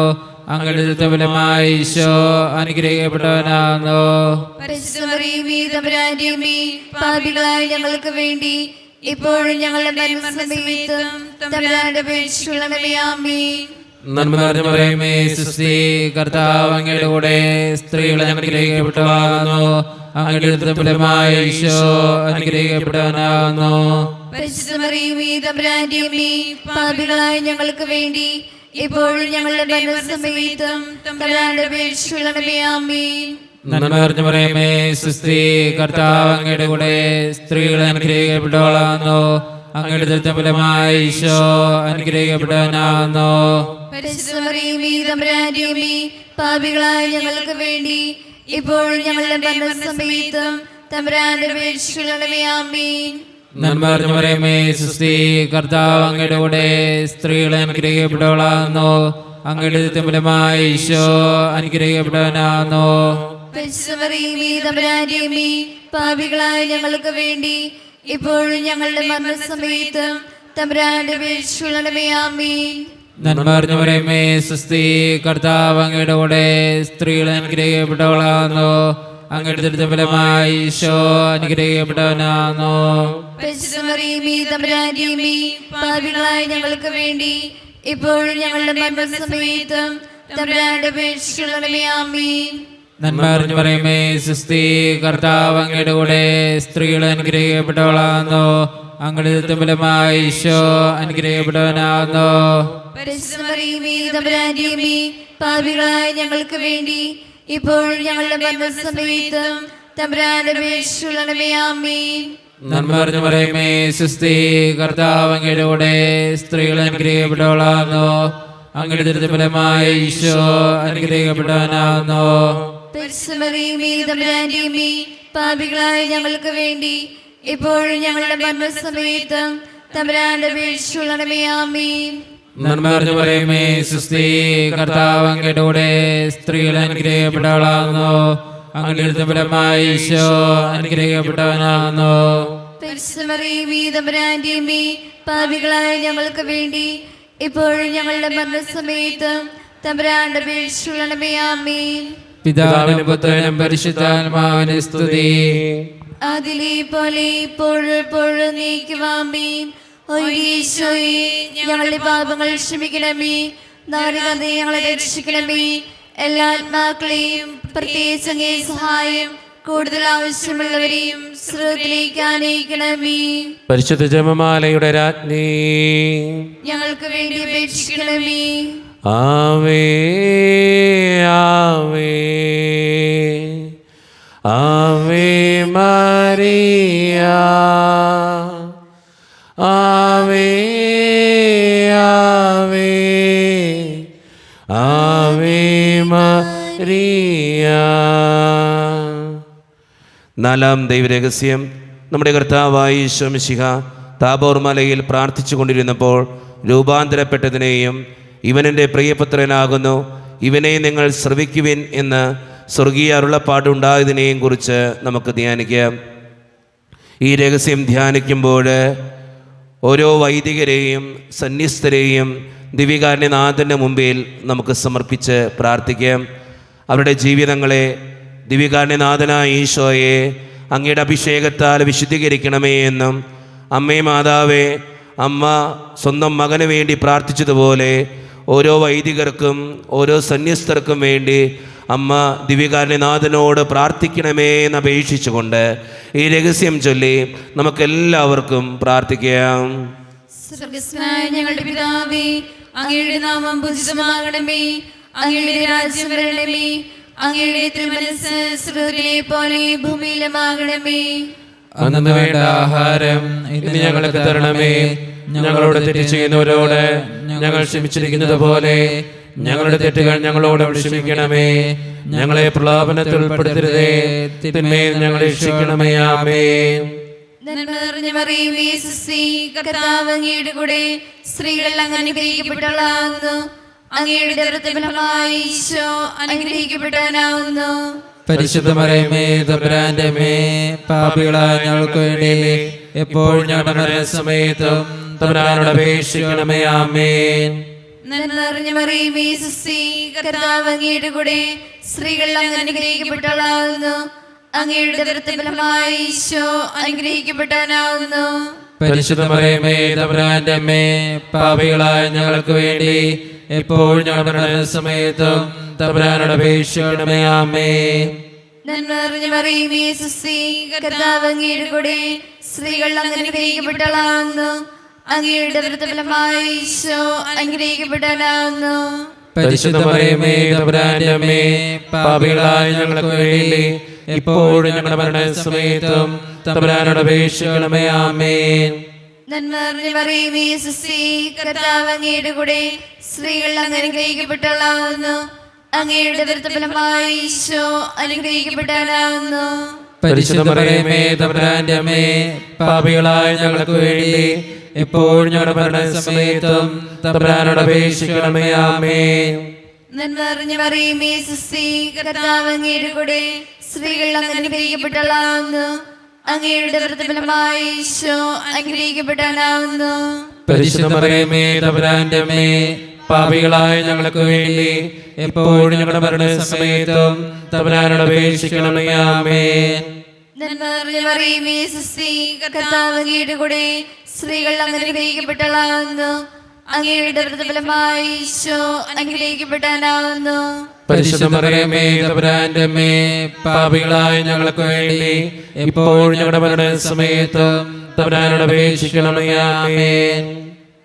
അങ്ങയുടെ ദുരിതഫലമായി ഈശോ അനുഗ്രഹിക്കപ്പെട്ടവനാകുന്നു. പരിശുദ്ധ മറിയമേ, തമ്പുരാന്റെ അമ്മേ, പാപികളായ ഞങ്ങൾക്ക് വേണ്ടി ഇപ്പോഴും ഞങ്ങളുടെ മരണസമയത്തും തമ്പുരാനോട് അപേക്ഷിക്കണമേ. ആമേൻ. നന്മ നിറഞ്ഞു പറയുമേ സുസ്തി, കർത്താവ് അങ്ങയുടെ കൂടെ സ്ത്രീകൾ അനുഗ്രഹിക്കപ്പെട്ടവളാകുന്നു, അങ്ങയുടെ ദുരിതഫലമായി ഈശോ അനുഗ്രഹിക്കപ്പെട്ടവനാകുന്നു. പരിശുദ്ധ മറിയമേ, തമ്പുരാന്റെ അമ്മേ, പാപികളായ ഞങ്ങൾക്ക് വേണ്ടി ഇപ്പോഴും ഞങ്ങളുടെ മരണസമയത്തും തമ്പുരാനോട് അപേക്ഷിക്കണമേ. ആമേൻ. നന്മ നിറഞ്ഞു പറയുമേ സുസ്തി, കർത്താവ് അങ്ങയുടെ കൂടെ സ്ത്രീകൾ അനുഗ്രഹിക്കപ്പെട്ടവളാകുന്നു, അങ്ങയുടെ ദുരിതഫലമായി ഈശോ അനുഗ്രഹിക്കപ്പെട്ടവനാകുന്നു. പരിശുദ്ധ മറിയമേ, തമ്പുരാന്റെ അമ്മേ, പാപികളായ ഞങ്ങൾക്ക് വേണ്ടി ഇപ്പോഴും ഞങ്ങളുടെ മരണസമയത്തും തമ്പുരാനോട് അപേക്ഷിക്കണമേ. ആമേൻ. നന്മ നിറഞ്ഞു പറയുമേ സുസ്തി, കർത്താവ് അങ്ങയുടെ കൂടെ സ്ത്രീകൾ അനുഗ്രഹിക്കപ്പെട്ടവളാകുന്നു, അങ്ങയുടെ ദുരിതഫലമായി ഈശോ അനുഗ്രഹിക്കപ്പെട്ടവനാകുന്നു. പരിശുദ്ധ മറിയമേ, തമ്പുരാന്റെ അമ്മേ, പാപികളായ ഞങ്ങൾക്ക് വേണ്ടി ഇപ്പോഴും ഞങ്ങളുടെ മരണസമയത്തും തമ്പുരാനോട് അപേക്ഷിക്കണമേ. ആമേൻ. നന്മ നിറഞ്ഞു പറയുമേ സുസ്തി, കർത്താവ് അങ്ങയുടെ കൂടെ സ്ത്രീകൾ അനുഗ്രഹിക്കപ്പെട്ടവളാകുന്നു, അങ്ങയുടെ ദുരിതഫലമായി ഈശോ അനുഗ്രഹിക്കപ്പെട്ടവനാകുന്നു. പരിശുദ്ധ മറിയമേ, തമ്പുരാന്റെ അമ്മേ, പാപികളായ ഞങ്ങൾക്ക് വേണ്ടി ഇപ്പോഴും ഞങ്ങളുടെ മരണസമയത്തും തമ്പുരാനോട് അപേക്ഷിക്കണമേ. ആമേൻ. നന്മ നിറഞ്ഞു പറയുമേ സുസ്തി, കർത്താവ് അങ്ങയുടെ കൂടെ സ്ത്രീകൾ അനുഗ്രഹിക്കപ്പെട്ടവളാകുന്നു, അങ്ങയുടെ ദുരിതഫലമായി ഈശോ അനുഗ്രഹിക്കപ്പെട്ടവനാകുന്നു. പരിശുദ്ധ മറിയമേ, തമ്പുരാന്റെ അമ്മേ, പാപികളായ ഞങ്ങൾക്ക് വേണ്ടി ഇപ്പോഴും ഞങ്ങളുടെ മരണസമയത്തും തമ്പുരാനോട് അപേക്ഷിക്കണമേ. ആമേൻ. നന്മ നിറഞ്ഞു പറയുമേ സുസ്തി, കർത്താവ് അങ്ങയുടെ കൂടെ സ്ത്രീകൾ അനുഗ്രഹിക്കപ്പെട്ടവളാകുന്നു, അങ്ങയുടെ ദുരിതഫലമായി ഈശോ അനുഗ്രഹിക്കപ്പെട്ടവനാകുന്നു. പരിശുദ്ധ മറിയമേ, തമ്പുരാന്റെ അമ്മേ, പാപികളായ ഞങ്ങൾക്ക് വേണ്ടി ഇപ്പോഴും ഞങ്ങളുടെ മരണസമയത്തും തമ്പുരാനോട് അപേക്ഷിക്കണമേ. ആമേൻ. നന്മ നിറഞ്ഞു പറയുമേ സുസ്തി, കർത്താവ് അങ്ങയുടെ കൂടെ സ്ത്രീകൾ അനുഗ്രഹിക്കപ്പെട്ടവളാകുന്നു, അങ്ങയുടെ ദുരിതഫലമായി ഈശോ അനുഗ്രഹിക്കപ്പെട്ടവനാകുന്നു. പരിശുദ്ധ മറിയമേ, തമ്പുരാന്റെ അമ്മേ, പാപികളായ ഞങ്ങൾക്ക് വേണ്ടി ഇപ്പോഴും ഞങ്ങളുടെ മരണസമയത്തും തമ്പുരാനോട് അപേക്ഷിക്കണമേ. ആമേൻ. പിതാവിനും പുത്രനും പരിശുദ്ധാത്മാവിനും സ്തുതി. അതിലെ പോലെ ഇപ്പോഴും നീക്കുവാമേൻ. ഈശോയെ, ഞങ്ങളുടെ പാപങ്ങൾ ക്ഷമിക്കണമേ. നരകത്തെ ഞങ്ങളെ രക്ഷിക്കണമേ. എല്ലാ ആത്മാക്കളെയും പ്രത്യേകിച്ച് അങ്ങേ സഹായം കൂടുതൽ ആവശ്യമുള്ളവരെയും സ്വർഗ്ഗത്തിലേക്ക് ആനയിക്കണമേ. പരിശുദ്ധ ജപമാലയുടെ രാജ്ഞി, ഞങ്ങൾക്ക് വേണ്ടി അപേക്ഷിക്കണമേ. ആവേ ആവേ ആവേ മരിയ, ആവേ നാലാം ദൈവരഹസ്യം. നമ്മുടെ കർത്താവായ ഈശോ മിശിഹ താബോർ മലയിൽ പ്രാർത്ഥിച്ചു കൊണ്ടിരുന്നപ്പോൾ രൂപാന്തരപ്പെട്ടതിനെയും ഇവനെൻ്റെ പ്രിയപുത്രനാകുന്നു, ഇവനെ നിങ്ങൾ ശ്രവിക്കുവിൻ എന്ന് സ്വർഗീയ അരുളപ്പാടുണ്ടായതിനെയും കുറിച്ച് നമുക്ക് ധ്യാനിക്കാം. ഈ രഹസ്യം ധ്യാനിക്കുമ്പോൾ ഓരോ വൈദികരെയും സന്യസ്തരെയും ദിവ്യകാരുണ്യനാഥൻ്റെ മുമ്പിൽ നമുക്ക് സമർപ്പിച്ച് പ്രാർത്ഥിക്കാം. അവരുടെ ജീവിതങ്ങളെ ദിവ്യകാരുണ്യനാഥനായ ഈശോയെ അങ്ങയുടെ അഭിഷേകത്താൽ വിശുദ്ധീകരിക്കണമേ എന്നും, അമ്മേ മാതാവേ, അമ്മ സ്വന്തം മകന് വേണ്ടി പ്രാർത്ഥിച്ചതുപോലെ ഓരോ വൈദികർക്കും ഓരോ സന്യസ്തർക്കും വേണ്ടി അമ്മ ദിവ്യകാരുണ്യനാഥനോട് പ്രാർത്ഥിക്കണമേ എന്ന് അപേക്ഷിച്ചുകൊണ്ട് ഈ രഹസ്യം ചൊല്ലി നമുക്കെല്ലാവർക്കും പ്രാർത്ഥിക്കാം. സ്വർഗ്ഗസ്ഥനായ ഞങ്ങളുടെ പിതാവേ, അങ്ങയുടെ നാമം പൂജിതമാകണമേ, അങ്ങയുടെ രാജ്യം വരണമേ, അങ്ങയുടെ തിരുമനസ്സ് സ്വർഗ്ഗത്തിലെ പോലെ ഭൂമിയിലുമാകണമേ. അന്നു വേണ്ട ആഹാരം ഇന്ന് ഞങ്ങൾക്ക് തരണമേ. ഞങ്ങളോട് തെറ്റ് ചെയ്യുന്നവരോട് ഞങ്ങൾ ക്ഷമിച്ചിരിക്കുന്നത് പോലെ ഞങ്ങളുടെ തെറ്റുകൾ ഞങ്ങളോട് ക്ഷമിക്കണമേ. ഞങ്ങളെ പ്രലോഭനത്തിൽ ഉൾപ്പെടുത്തരുതേ, തിന്മയിൽ ഞങ്ങളെ രക്ഷിക്കണമേ. ആമേൻ. നന്മ നിറഞ്ഞ മറിയമേ, സുസ്തി, കർത്താവ് അങ്ങയുടെ കൂടെ സ്ത്രീകൾ അങ്ങ് അനുഗ്രഹിക്കപ്പെട്ടവളാകുന്നു. അങ്ങയുടെ ഉദരഫലമായി ഈശോ അനുഗ്രഹിക്കപ്പെട്ടവനാകുന്നു. പരിശുദ്ധ മറിയമേ, തമ്പുരാന്റെ അമ്മേ, പാപികളായ ഞങ്ങൾക്ക് വേണ്ടി എപ്പോഴും ഞങ്ങളുടെ മരണസമയത്തും തമ്പുരാനോട് അപേക്ഷിക്കണമേ. ആമേൻ. നന്മ നിറഞ്ഞ മറിയമേ, സുസ്തി, കർത്താവ് അങ്ങയുടെ കൂടെ സ്ത്രീകൾ അങ്ങ് അനുഗ്രഹിക്കപ്പെട്ടവളാകുന്നു. അങ്ങയുടെ ഉദരഫലമായി ഈശോ അനുഗ്രഹിക്കപ്പെട്ടവനാകുന്നു. പരിശുദ്ധ മറിയമേ, തമ്പുരാന്റെ അമ്മേ, പാപികളായ ഞങ്ങൾക്ക് വേണ്ടി എപ്പോഴും ഞങ്ങളുടെ മരണസമയത്തും തമ്പുരാനോട് അപേക്ഷിക്കണമേ. ആമേൻ. നന്മ നിറഞ്ഞ മറിയമേ, സുസ്തി, കർത്താവ് അങ്ങയുടെ കൂടെ സ്ത്രീകൾ അങ്ങ് അനുഗ്രഹിക്കപ്പെട്ടവളാകുന്നു. അങ്ങയുടെ ഉദരഫലമായി ഈശോ അനുഗ്രഹിക്കപ്പെട്ടവനാകുന്നു. പരിശുദ്ധ മറിയമേ, തമ്പുരാന്റെ അമ്മേ, പാപികളായ ഞങ്ങൾക്ക് വേണ്ടി എപ്പോഴും ഞങ്ങളുടെ മരണസമയത്തും തമ്പുരാനോട് അപേക്ഷിക്കണമേ. ആമേൻ. നന്മ നിറഞ്ഞ മറിയമേ, സുസ്തി, കർത്താവ് അങ്ങയുടെ കൂടെ സ്ത്രീകൾ അങ്ങ് അനുഗ്രഹിക്കപ്പെട്ടവളാകുന്നു. അങ്ങയുടെ ഉദരഫലമായി ഈശോ അനുഗ്രഹിക്കപ്പെട്ടവനാകുന്നു. പരിശുദ്ധ മറിയമേ, തമ്പുരാന്റെ അമ്മേ, പാപികളായ ഞങ്ങൾക്ക് വേണ്ടി എപ്പോഴും ഞങ്ങളുടെ മരണസമയത്തും തമ്പുരാനോട് അപേക്ഷിക്കണമേ. ആമേൻ. നന്മ നിറഞ്ഞ മറിയമേ, സുസ്തി, കർത്താവ് അങ്ങയുടെ കൂടെ സ്ത്രീകൾ അങ്ങ് അനുഗ്രഹിക്കപ്പെട്ടവളാകുന്നു. അങ്ങയുടെ ഉദരഫലമായി ഈശോ അനുഗ്രഹിക്കപ്പെട്ടവനാകുന്നു. പരിശുദ്ധ മറിയമേ, തമ്പുരാന്റെ അമ്മേ, പാപികളായ ഞങ്ങൾക്ക് വേണ്ടി എപ്പോഴും ഞങ്ങളുടെ മരണസമയത്തും തമ്പുരാനോട് അപേക്ഷിക്കണമേ. ആമേൻ. നന്മ നിറഞ്ഞ മറിയമേ, സുസ്തി, കർത്താവ് അങ്ങയുടെ കൂടെ സ്ത്രീകൾ അങ്ങ് അനുഗ്രഹിക്കപ്പെട്ടവളാകുന്നു. അങ്ങയുടെ ഉദരഫലമായി ഈശോ അനുഗ്രഹിക്കപ്പെട്ടവനാകുന്നു. പരിശുദ്ധ മറിയമേ, തമ്പുരാന്റെ അമ്മേ, പാപികളായ ഞങ്ങൾക്ക് വേണ്ടി എപ്പോഴും ഞങ്ങളുടെ മരണസമയത്തും തമ്പുരാനോട് അപേക്ഷിക്കണമേ. ആമേൻ.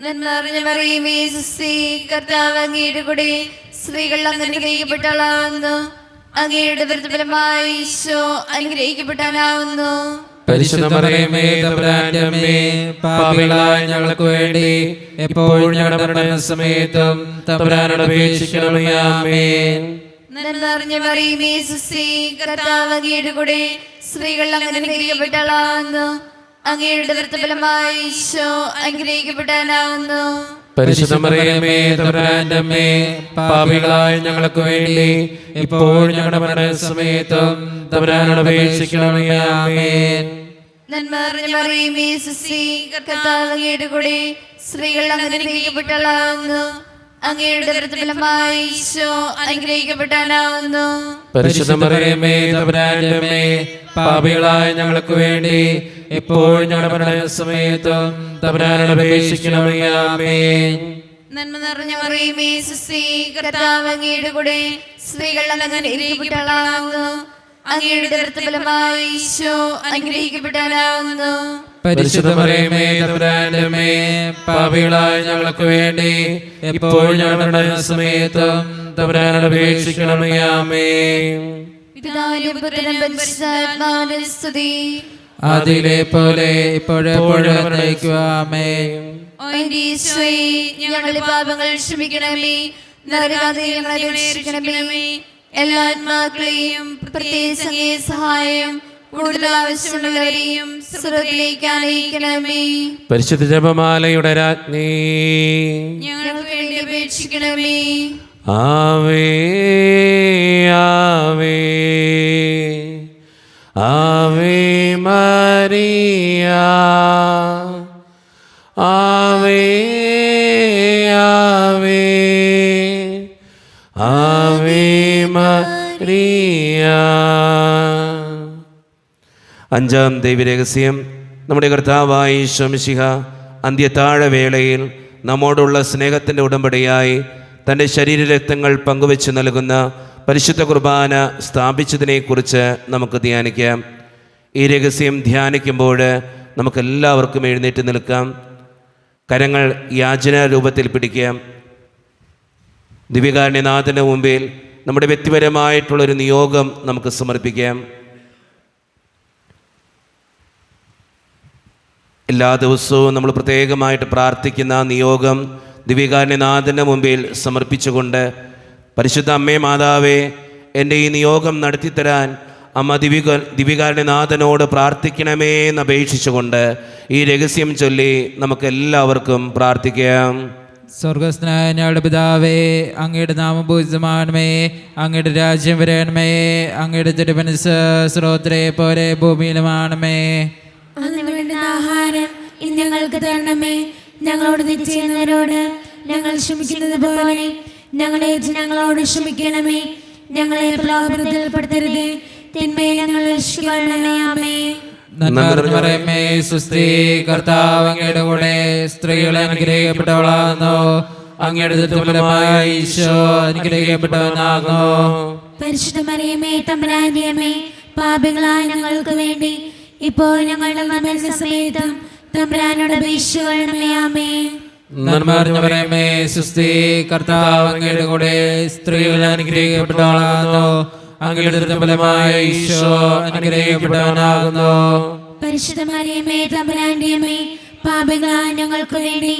നന്മ നിറഞ്ഞ മറിയമേ, സുസ്തി, കർത്താവ് അങ്ങയുടെ കൂടെ സ്ത്രീകൾ അങ്ങ് അനുഗ്രഹിക്കപ്പെട്ടവളാകുന്നു. അങ്ങയുടെ ഉദരഫലമായി ഈശോ അനുഗ്രഹിക്കപ്പെട്ടവനാകുന്നു. പരിശുദ്ധ മറിയമേ, തമ്പുരാന്റെ അമ്മേ, പാപികളായ ഞങ്ങൾക്ക് വേണ്ടി എപ്പോഴും ഞങ്ങളുടെ മരണസമയത്തും തമ്പുരാനോട് അപേക്ഷിക്കണമേ. ആമേൻ. നന്മ നിറഞ്ഞ മറിയമേ, സുസ്തി, കർത്താവ് അങ്ങയുടെ കൂടെ സ്ത്രീകൾ അങ്ങ് അനുഗ്രഹിക്കപ്പെട്ടവളാകുന്നു. അങ്ങയുടെ ഉദരഫലമായി ഈശോ അനുഗ്രഹിക്കപ്പെട്ടവനാകുന്നു. പരിശുദ്ധ മറിയമേ, തമ്പുരാന്റെ അമ്മേ, പാപികളായ ഞങ്ങൾക്ക് വേണ്ടി എപ്പോഴും ഞങ്ങളുടെ മരണസമയത്തും തമ്പുരാനോട് അപേക്ഷിക്കണമേ. ആമേൻ. നന്മ നിറഞ്ഞ മറിയമേ, സുസ്തി, കർത്താവ് അങ്ങയുടെ കൂടെ സ്ത്രീകൾ അങ്ങ് അനുഗ്രഹിക്കപ്പെട്ടവളാകുന്നു. അങ്ങയുടെ ഉദരഫലമായി ഈശോ അനുഗ്രഹിക്കപ്പെട്ടവനാകുന്നു. പരിശുദ്ധ മറിയമേ, തമ്പുരാന്റെ അമ്മേ, പാപികളായ ഞങ്ങൾക്ക് വേണ്ടി എപ്പോഴും ഞങ്ങളുടെ മരണസമയത്തും തമ്പുരാനോട് അപേക്ഷിക്കണമേ. ആമേൻ. നന്മ നിറഞ്ഞ മറിയമേ, സുസ്തി, കർത്താവ് അങ്ങയുടെ കൂടെ സ്ത്രീകൾ അങ്ങ് അനുഗ്രഹിക്കപ്പെട്ടവളാകുന്നു. അങ്ങയുടെ ഉദരഫലമായി ഈശോ അനുഗ്രഹിക്കപ്പെട്ടവനാകുന്നു. പരിശുദ്ധ മറിയമേ, തമ്പുരാന്റെ അമ്മേ, പാപികളായ ഞങ്ങൾക്ക് വേണ്ടി എപ്പോഴും ഞങ്ങളുടെ മരണസമയത്തും തമ്പുരാനോട് അപേക്ഷിക്കണമേ. ആമേൻ. പിതാവിനും പുത്രനും പരിശുദ്ധാത്മാവിനും സ്തുതി. ആദിയിലെ പോലെ ഇപ്പോഴെപ്പോഴും എന്നേക്കും. ആമേൻ. ഓ എന്റെ ഈശോയേ, ഞങ്ങളുടെ പാപങ്ങൾ ക്ഷമിക്കണമേ, നരകാതെ ഞങ്ങളെ രക്ഷിക്കണമേ, എല്ലാ ആത്മാക്കളെയും പ്രത്യേകിച്ച് അങ്ങേ സഹായം കൂടുതൽ ആവശ്യമുള്ളവരെയും സ്വർഗ്ഗത്തിലേക്ക് ആനയിക്കണമേ. പരിശുദ്ധ ജപമാലയുടെ രാജ്ഞി, ഞങ്ങൾക്ക് വേണ്ടി അപേക്ഷിക്കണമേ. ആവേ ആവേ ആവേ മരിയ, ആവേ ആവേ ആവേ മരിയ. അഞ്ചാം ദൈവരഹസ്യം, നമ്മുടെ കർത്താവായ ഈശോ മിശിഹ അന്ത്യത്താഴവേളയിൽ നമ്മോടുള്ള സ്നേഹത്തിൻ്റെ ഉടമ്പടിയായി തൻ്റെ ശരീരരക്തങ്ങൾ പങ്കുവെച്ച് നൽകുന്ന പരിശുദ്ധ കുർബാന സ്ഥാപിച്ചതിനെക്കുറിച്ച് നമുക്ക് ധ്യാനിക്കാം. ഈ രഹസ്യം ധ്യാനിക്കുമ്പോൾ നമുക്കെല്ലാവർക്കും എഴുന്നേറ്റ് നിൽക്കാം. കരങ്ങൾ യാചന രൂപത്തിൽ പിടിക്കാം. ദിവ്യകാരുണ്യനാഥൻ്റെ മുമ്പിൽ നമ്മുടെ വ്യക്തിപരമായിട്ടുള്ളൊരു നിയോഗം നമുക്ക് സമർപ്പിക്കാം. എല്ലാ ദിവസവും നമ്മൾ പ്രത്യേകമായിട്ട് പ്രാർത്ഥിക്കുന്ന നിയോഗം ദിവ്യകാരുണ്യനാഥൻ്റെ മുമ്പിൽ സമർപ്പിച്ചുകൊണ്ട്, പരിശുദ്ധ അമ്മേ മാതാവേ, എൻ്റെ ഈ നിയോഗം നടത്തിത്തരാൻ അമ്മ ദിവ്യകാരുണ്യനാഥനോട് പ്രാർത്ഥിക്കണമേ എന്ന് അപേക്ഷിച്ചുകൊണ്ട് ഈ രഹസ്യം ചൊല്ലി നമുക്കെല്ലാവർക്കും പ്രാർത്ഥിക്കാം. സ്വർഗസ്നായ ഞങ്ങളുടെ പിതാവേ, അങ്ങയുടെ നാമം പൂജിതമാകണമേ, അങ്ങയുടെ രാജ്യം വരണമേ, അങ്ങയുടെ തിരുമനസ്സ് സ്രോതരെ പോലെ ഭൂമിയിലുമാണമേ. അന്ന് വേണ്ടുന്ന ആഹാരം ഇന്ന് ഞങ്ങൾക്ക് തരണമേ. ഞങ്ങളോട് തെറ്റ് ചെയ്യുന്നവരോട് ഞങ്ങൾ ക്ഷമിക്കുന്നത് പോലെ ഞങ്ങളോട് ക്ഷമിക്കണമേ. ഞങ്ങളെ പ്രലോഭനത്തിൽപ്പെടുത്തരുതേ, തിന്മയിൽ ഞങ്ങളെ രക്ഷിക്കണമേ. ആമേൻ. നന്മ നിറഞ്ഞ മറിയമേ, സ്വസ്തി, കർത്താവ് അങ്ങയുടെ കൂടെ സ്ത്രീകളെ അനുഗ്രഹിക്കപ്പെട്ടവളാകുന്നു. അങ്ങയുടെ ഫലമായ ഈശോ അനുഗ്രഹിക്കപ്പെട്ടവനാകുന്നു. പരിശുദ്ധ മറിയമേ, തമ്പുരാന്റെ അമ്മേ, പാപികളായ ഞങ്ങൾക്ക് വേണ്ടി ഇപ്പോൾ ഞങ്ങളുടെ മരണസമയത്തും തമ്പുരാനോട് അപേക്ഷിക്കണമേ. ആമേൻ. നന്മ നിറഞ്ഞ മറിയമേ, സ്വസ്തി, കർത്താവ് അങ്ങയുടെ കൂടെ സ്ത്രീകളെ അനുഗ്രഹിക്കപ്പെട്ടവളാകുന്നു. അങ്ങയുടെ ഫലമായ ഈശോ അനുഗ്രഹിക്കപ്പെട്ടവനാകുന്നു. പരിശുദ്ധ മറിയമേ, തമ്പുരാന്റെ അമ്മേ, പാപികളായ ഞങ്ങൾക്ക് വേണ്ടി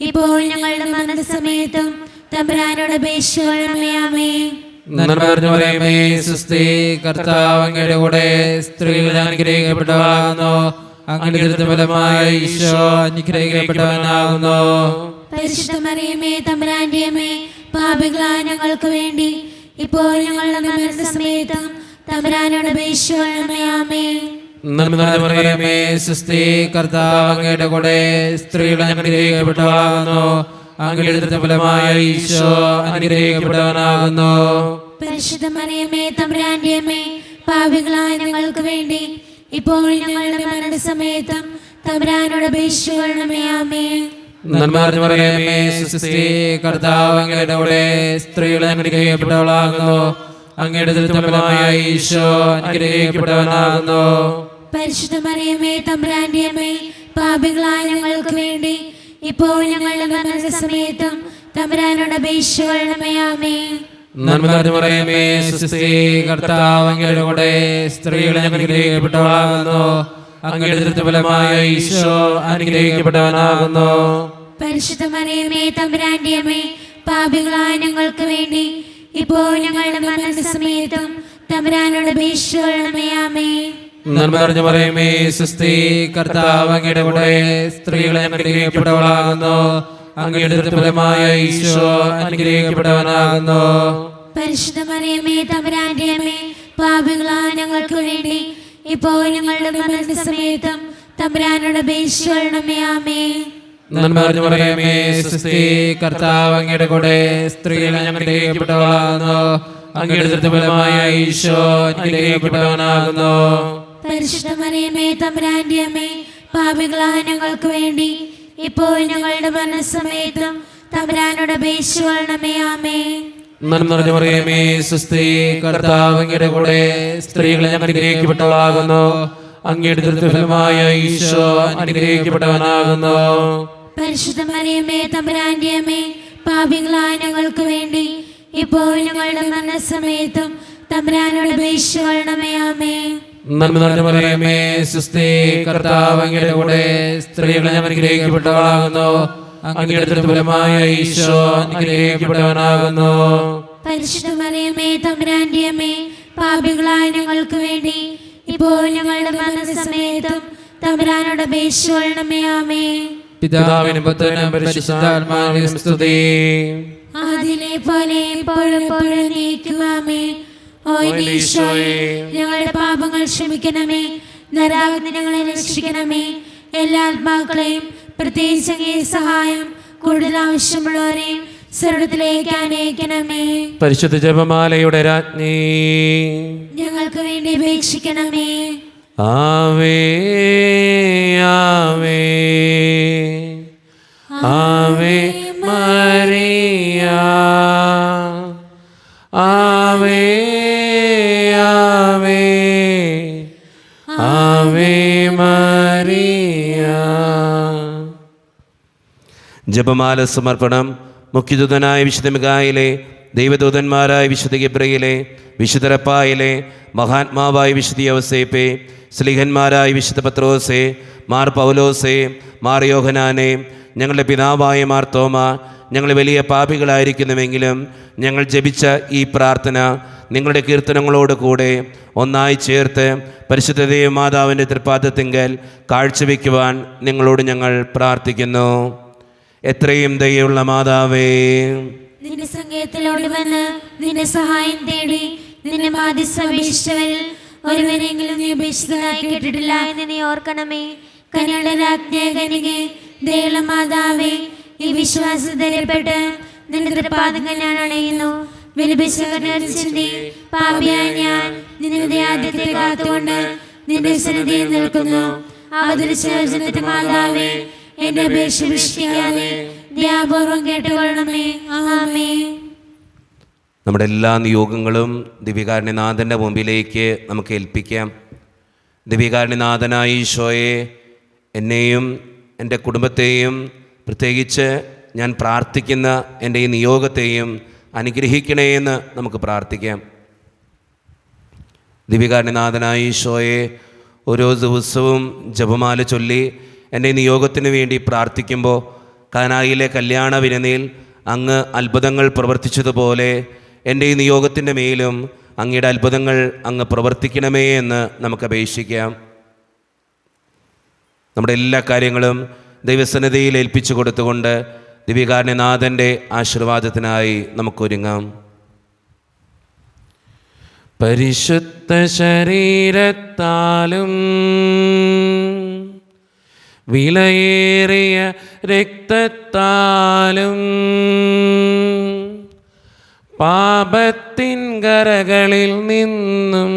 ഇപ്പോൾ ഞങ്ങളുടെ മരണസമയത്തും തമ്പുരാനോട് അപേക്ഷിക്കണമേ. ആമേൻ. നന്മ നിറഞ്ഞ മറിയമേ, സ്വസ്തി, കർത്താവ് അങ്ങയുടെ കൂടെ സ്ത്രീകളെ അനുഗ്രഹിക്കപ്പെട്ടവളാകുന്നു. അങ്ങയുടെ ഫലമായ ഈശോ അനുഗ്രഹിക്കപ്പെട്ടവനാകുന്നു. പരിശുദ്ധ മറിയമേ, തമ്പുരാന്റെ അമ്മേ, പാപികളായ ഞങ്ങൾക്ക് വേണ്ടി ഇപ്പോൾ ഞങ്ങളുടെ മരണസമയത്തും തമ്പുരാനോട് അപേക്ഷിക്കണമേ. ആമേൻ. നന്മ നിറഞ്ഞ മറിയമേ, സ്വസ്തി, കർത്താവ് അങ്ങയുടെ കൂടെ സ്ത്രീകളെ അനുഗ്രഹിക്കപ്പെട്ടവളാകുന്നു. അങ്ങയുടെ ഫലമായ ഈശോ അനുഗ്രഹിക്കപ്പെട്ടവനാകുന്നു. പരിശുദ്ധ മറിയമേ, തമ്പുരാന്റെ അമ്മേ, പാപികളായ ഞങ്ങൾക്ക് വേണ്ടി ഇപ്പോൾ ഞങ്ങളുടെ മരണസമയത്തും തമ്പുരാനോട് അപേക്ഷിക്കണമേ. ആമേൻ. നന്മ നിറഞ്ഞ മറിയമേ, സ്വസ്തി, കർത്താവ് അങ്ങയുടെ കൂടെ സ്ത്രീകളെ അനുഗ്രഹിക്കപ്പെട്ടവളാകുന്നു. അങ്ങയുടെ ഫലമായ ഈശോ അനുഗ്രഹിക്കപ്പെട്ടവനാകുന്നു. പരിശുദ്ധ മറിയമേ, തമ്പുരാന്റെ അമ്മേ, പാപികളായ ഞങ്ങൾക്ക് വേണ്ടി ഇപ്പോൾ ഞങ്ങളുടെ മരണസമയത്തും തമ്പുരാനോട് അപേക്ഷിക്കണമേ. ആമേൻ. നന്മ നിറഞ്ഞ മറിയമേ, സ്വസ്തി, കർത്താവ് അങ്ങയുടെ കൂടെ സ്ത്രീകളെ അനുഗ്രഹിക്കപ്പെട്ടവളാകുന്നു. അങ്ങയുടെ ഫലമായ ഈശോ അനുഗ്രഹിക്കപ്പെട്ടവനാകുന്നു. പരിശുദ്ധ മറിയമേ, തമ്പുരാന്റെ അമ്മേ, പാപികളായ ഞങ്ങൾക്ക് വേണ്ടി ഇപ്പോൾ ഞങ്ങളുടെ മരണസമയത്തും തമ്പുരാനോട് അപേക്ഷിക്കണമേ. ആമേൻ. നന്മ നിറഞ്ഞ മറിയമേ, സ്വസ്തി, കർത്താവ് അങ്ങയുടെ കൂടെ സ്ത്രീകളെ അനുഗ്രഹിക്കപ്പെട്ടവളാകുന്നു. അങ്ങയുടെ ഫലമായ ഈശോ അനുഗ്രഹിക്കപ്പെട്ടവനാകുന്നു. പരിശുദ്ധ മറിയമേ, തമ്പുരാന്റെ അമ്മേ, പാപികളായ ഞങ്ങൾക്ക് വേണ്ടി ഇപ്പോൾ ഞങ്ങളുടെ മരണസമയത്തും തമ്പുരാനോട് അപേക്ഷിക്കണമേ. ആമേൻ. നന്മ നിറഞ്ഞ മറിയമേ, സ്വസ്തി, കർത്താവ് അങ്ങയുടെ കൂടെ സ്ത്രീകളെ അനുഗ്രഹിക്കപ്പെട്ടവളാകുന്നു. അങ്ങയുടെ ഫലമായ ഈശോ അനുഗ്രഹിക്കപ്പെട്ടവനാകുന്നു. പരിശുദ്ധ മറിയമേ, തമ്പുരാന്റെ അമ്മേ, പാപികളായ ഞങ്ങൾക്ക് വേണ്ടി ഇപ്പോൾ ഞങ്ങളുടെ മരണസമയത്തും തമ്പുരാനോട് അപേക്ഷിക്കണമേ. ആമേൻ. നന്മ നിറഞ്ഞ മറിയമേ, സ്വസ്തി, കർത്താവ് അങ്ങയുടെ കൂടെ സ്ത്രീകളെ അനുഗ്രഹിക്കപ്പെട്ടവളാകുന്നു. അങ്ങയുടെ ഫലമായ ഈശോ അനുഗ്രഹിക്കപ്പെട്ടവനാകുന്നു. പരിശുദ്ധ മറിയമേ, തമ്പുരാന്റെ അമ്മേ, പാപികളായ ഞങ്ങൾക്ക് വേണ്ടി ഇപ്പോൾ ഞങ്ങളുടെ മരണസമയത്തും തമ്പുരാനോട് അപേക്ഷിക്കണമേ. ആമേൻ. നന്മ നിറഞ്ഞ മറിയമേ, സ്വസ്തി, കർത്താവ് അങ്ങയുടെ കൂടെ സ്ത്രീകളെ അനുഗ്രഹിക്കപ്പെട്ടവളാകുന്നു. അങ്ങയുടെ ഫലമായ ഈശോ അനുഗ്രഹിക്കപ്പെട്ടവനാകുന്നു. പരിശുദ്ധ മറിയമേ തമ്പുരാന്റെ അമ്മേ, പാപികളായ ഞങ്ങൾക്ക് വേണ്ടി ഇപ്പോൾ ഞങ്ങളുടെ മരണസമയത്തും തമ്പുരാനോട് അപേക്ഷിച്ചുകൊള്ളണമേ. ആമേൻ. പിതാവിനും പുത്രനും പരിശുദ്ധാത്മാവിനും സ്തുതി. അതിലെ പോലെ എപ്പോഴും നീക്കും. ആമേൻ. ഓ ഈശോയെ, ഞങ്ങളുടെ പാപങ്ങൾ ക്ഷമിക്കണമേ, നരകാഗ്നി ഞങ്ങളെ രക്ഷിക്കണമേ, എല്ലാ ആത്മാക്കളെയും പ്രത്യേകിച്ച് അങ്ങേ സഹായം കൂടുതൽ ആവശ്യമുള്ളവരെയും സ്വർഗ്ഗത്തിലേക്ക് അനയിക്കണമേ. പരിശുദ്ധ ജപമാലയുടെ രാജ്ഞി, ഞങ്ങൾക്ക് വേണ്ടി അപേക്ഷിക്കണമേ. ആവേ ആവേ ആവേ മരിയ, ആവേ ആവേ ആവേ മരിയ. ജപമാല സമർപ്പണം. മുഖ്യദൂതനായ വിശുദ്ധ മിഖായേലേ, ദൈവദൂതന്മാരായ വിശുദ്ധ ഗബ്രിയേലേ, വിശുദ്ധ റഫായേലേ, മഹാത്മാവായ വിശുദ്ധ യൗസേപ്പേ, സ്ലീഹന്മാരായ വിശുദ്ധ പത്രോസേ, മാർ പൗലോസേ, മാർ യോഹനാനേ, ഞങ്ങളുടെ പിതാവായ മാർ തോമ, ഞങ്ങൾ വലിയ പാപികളായിരിക്കുന്നുവെങ്കിലും ഞങ്ങൾ ജപിച്ച ഈ പ്രാർത്ഥന നിങ്ങളുടെ കീർത്തനങ്ങളോട് കൂടെ ഒന്നായി ചേർത്ത് പരിശുദ്ധ ദേവമാതാവിൻ്റെ തൃപ്പാദത്തിങ്കൽ കാഴ്ചവെക്കുവാൻ നിങ്ങളോട് ഞങ്ങൾ പ്രാർത്ഥിക്കുന്നു. എത്രയും ദയുള്ള മാതാവേ, നിന്റെ സങ്കേതത്തിലോട് വന്ന് നിന്റെ സഹായം തേടി നിന്നെ മാധ്യസ്ഥപേക്ഷിച്ചവരിൽ ഒരുവരെങ്കിലും നീ ഉപേക്ഷിച്ചതായി കേട്ടിട്ടില്ല എന്ന് നീ ഓർക്കണമേ. കനിയുടെ രാജ്ഞികനികെ ദയുള്ള മാതാവേ, ഈ വിശ്വാസധൈര്യപ്പെട്ട് നിന്റെ തൃപ്പാദങ്ങൾ ഞാൻ അണയുന്നു. വിലപിച്ചവരുടെ പാപിയായ ഞാൻ നിന്റെ ആദ്യത്തെ കാത്തുകൊണ്ട് നിന്റെ സന്നിധിയിൽ നിൽക്കുന്നു. അവതരിച്ച മാതാവേ, എന്റെ അപേക്ഷ ഉപേക്ഷിക്കാതെ ദയാപൂർവം കേട്ടുകൊള്ളണമേ. ആമേൻ. നമ്മുടെ എല്ലാ നിയോഗങ്ങളും ദിവ്യകാരുണ്യനാഥൻ്റെ മുമ്പിലേക്ക് നമുക്ക് ഏൽപ്പിക്കാം. ദിവ്യകാരുണ്യനാഥനായ ഈശോയെ, എന്നെയും എൻ്റെ കുടുംബത്തെയും പ്രത്യേകിച്ച് ഞാൻ പ്രാർത്ഥിക്കുന്ന എൻ്റെ ഈ നിയോഗത്തെയും അനുഗ്രഹിക്കണേ എന്ന് നമുക്ക് പ്രാർത്ഥിക്കാം. ദിവ്യകാരുണ്യനാഥനായ ഈശോയെ, ഓരോ ദിവസവും ജപമാല ചൊല്ലി എൻ്റെ നിയോഗത്തിന് വേണ്ടി പ്രാർത്ഥിക്കുമ്പോൾ കാനായിലെ കല്യാണ വിരുന്നിൽ അങ്ങ് അത്ഭുതങ്ങൾ പ്രവർത്തിച്ചതുപോലെ എൻ്റെ ഈ നിയോഗത്തിൻ്റെ മേലും അങ്ങയുടെ അത്ഭുതങ്ങൾ അങ്ങ് പ്രവർത്തിക്കണമേ എന്ന് നമുക്ക് അപേക്ഷിക്കാം. നമ്മുടെ എല്ലാ കാര്യങ്ങളും ദൈവസന്നിധിയിൽ ഏൽപ്പിച്ചു കൊടുത്തുകൊണ്ട് ദിവ്യകാരുണ്യനാഥൻ്റെ ആശീർവാദത്തിനായി നമുക്കൊരുങ്ങാം. പരിശുദ്ധ ശരീരത്താലും വിലയേറിയ രക്തത്താലും പാപത്തിൻ കരകളിൽ നിന്നും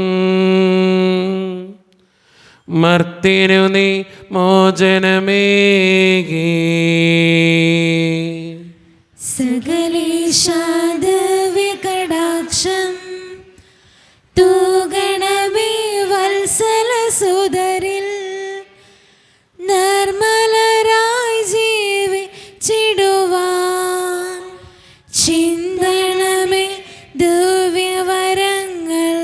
മർത്തിനു നീ മോചനമേകി. സകലേശാദവ്യകടാക്ഷം തൂഗണമേ വത്സലസുതരിൽ നിർമ്മലരായി ജീവിച്ചിടുവാൻ ചിന്തണമേ ദിവ്യവരങ്ങൾ.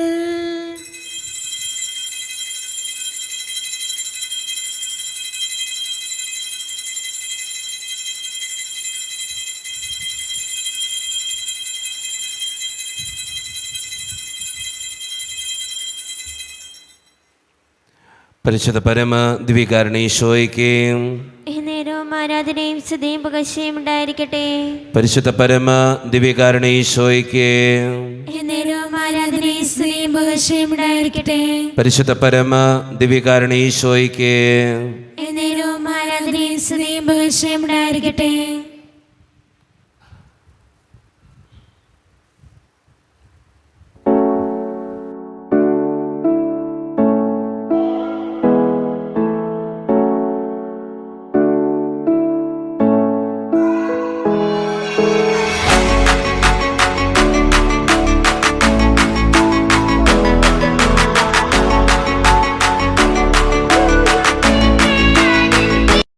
പരിശുദ്ധ പരമ ദിവ്യകാരുണ്യീശോയ്ക്ക് നേരവും ആരാധനയും സ്തുതിയും പുകഴ്ചയും ഉണ്ടായിരിക്കട്ടെ. പരിശുദ്ധ പരമ ദിവ്യകാരുണ്യീശോയ്ക്ക് നേരവും ആരാധനയും സ്തുതിയും പുകഴ്ചയും ഉണ്ടായിരിക്കട്ടെ. പരിശുദ്ധ പരമ ദിവ്യകാരുണ്യീശോയ്ക്ക് നേരവും ആരാധനയും സ്തുതിയും പുകഴ്ചയും ഉണ്ടായിരിക്കട്ടെ.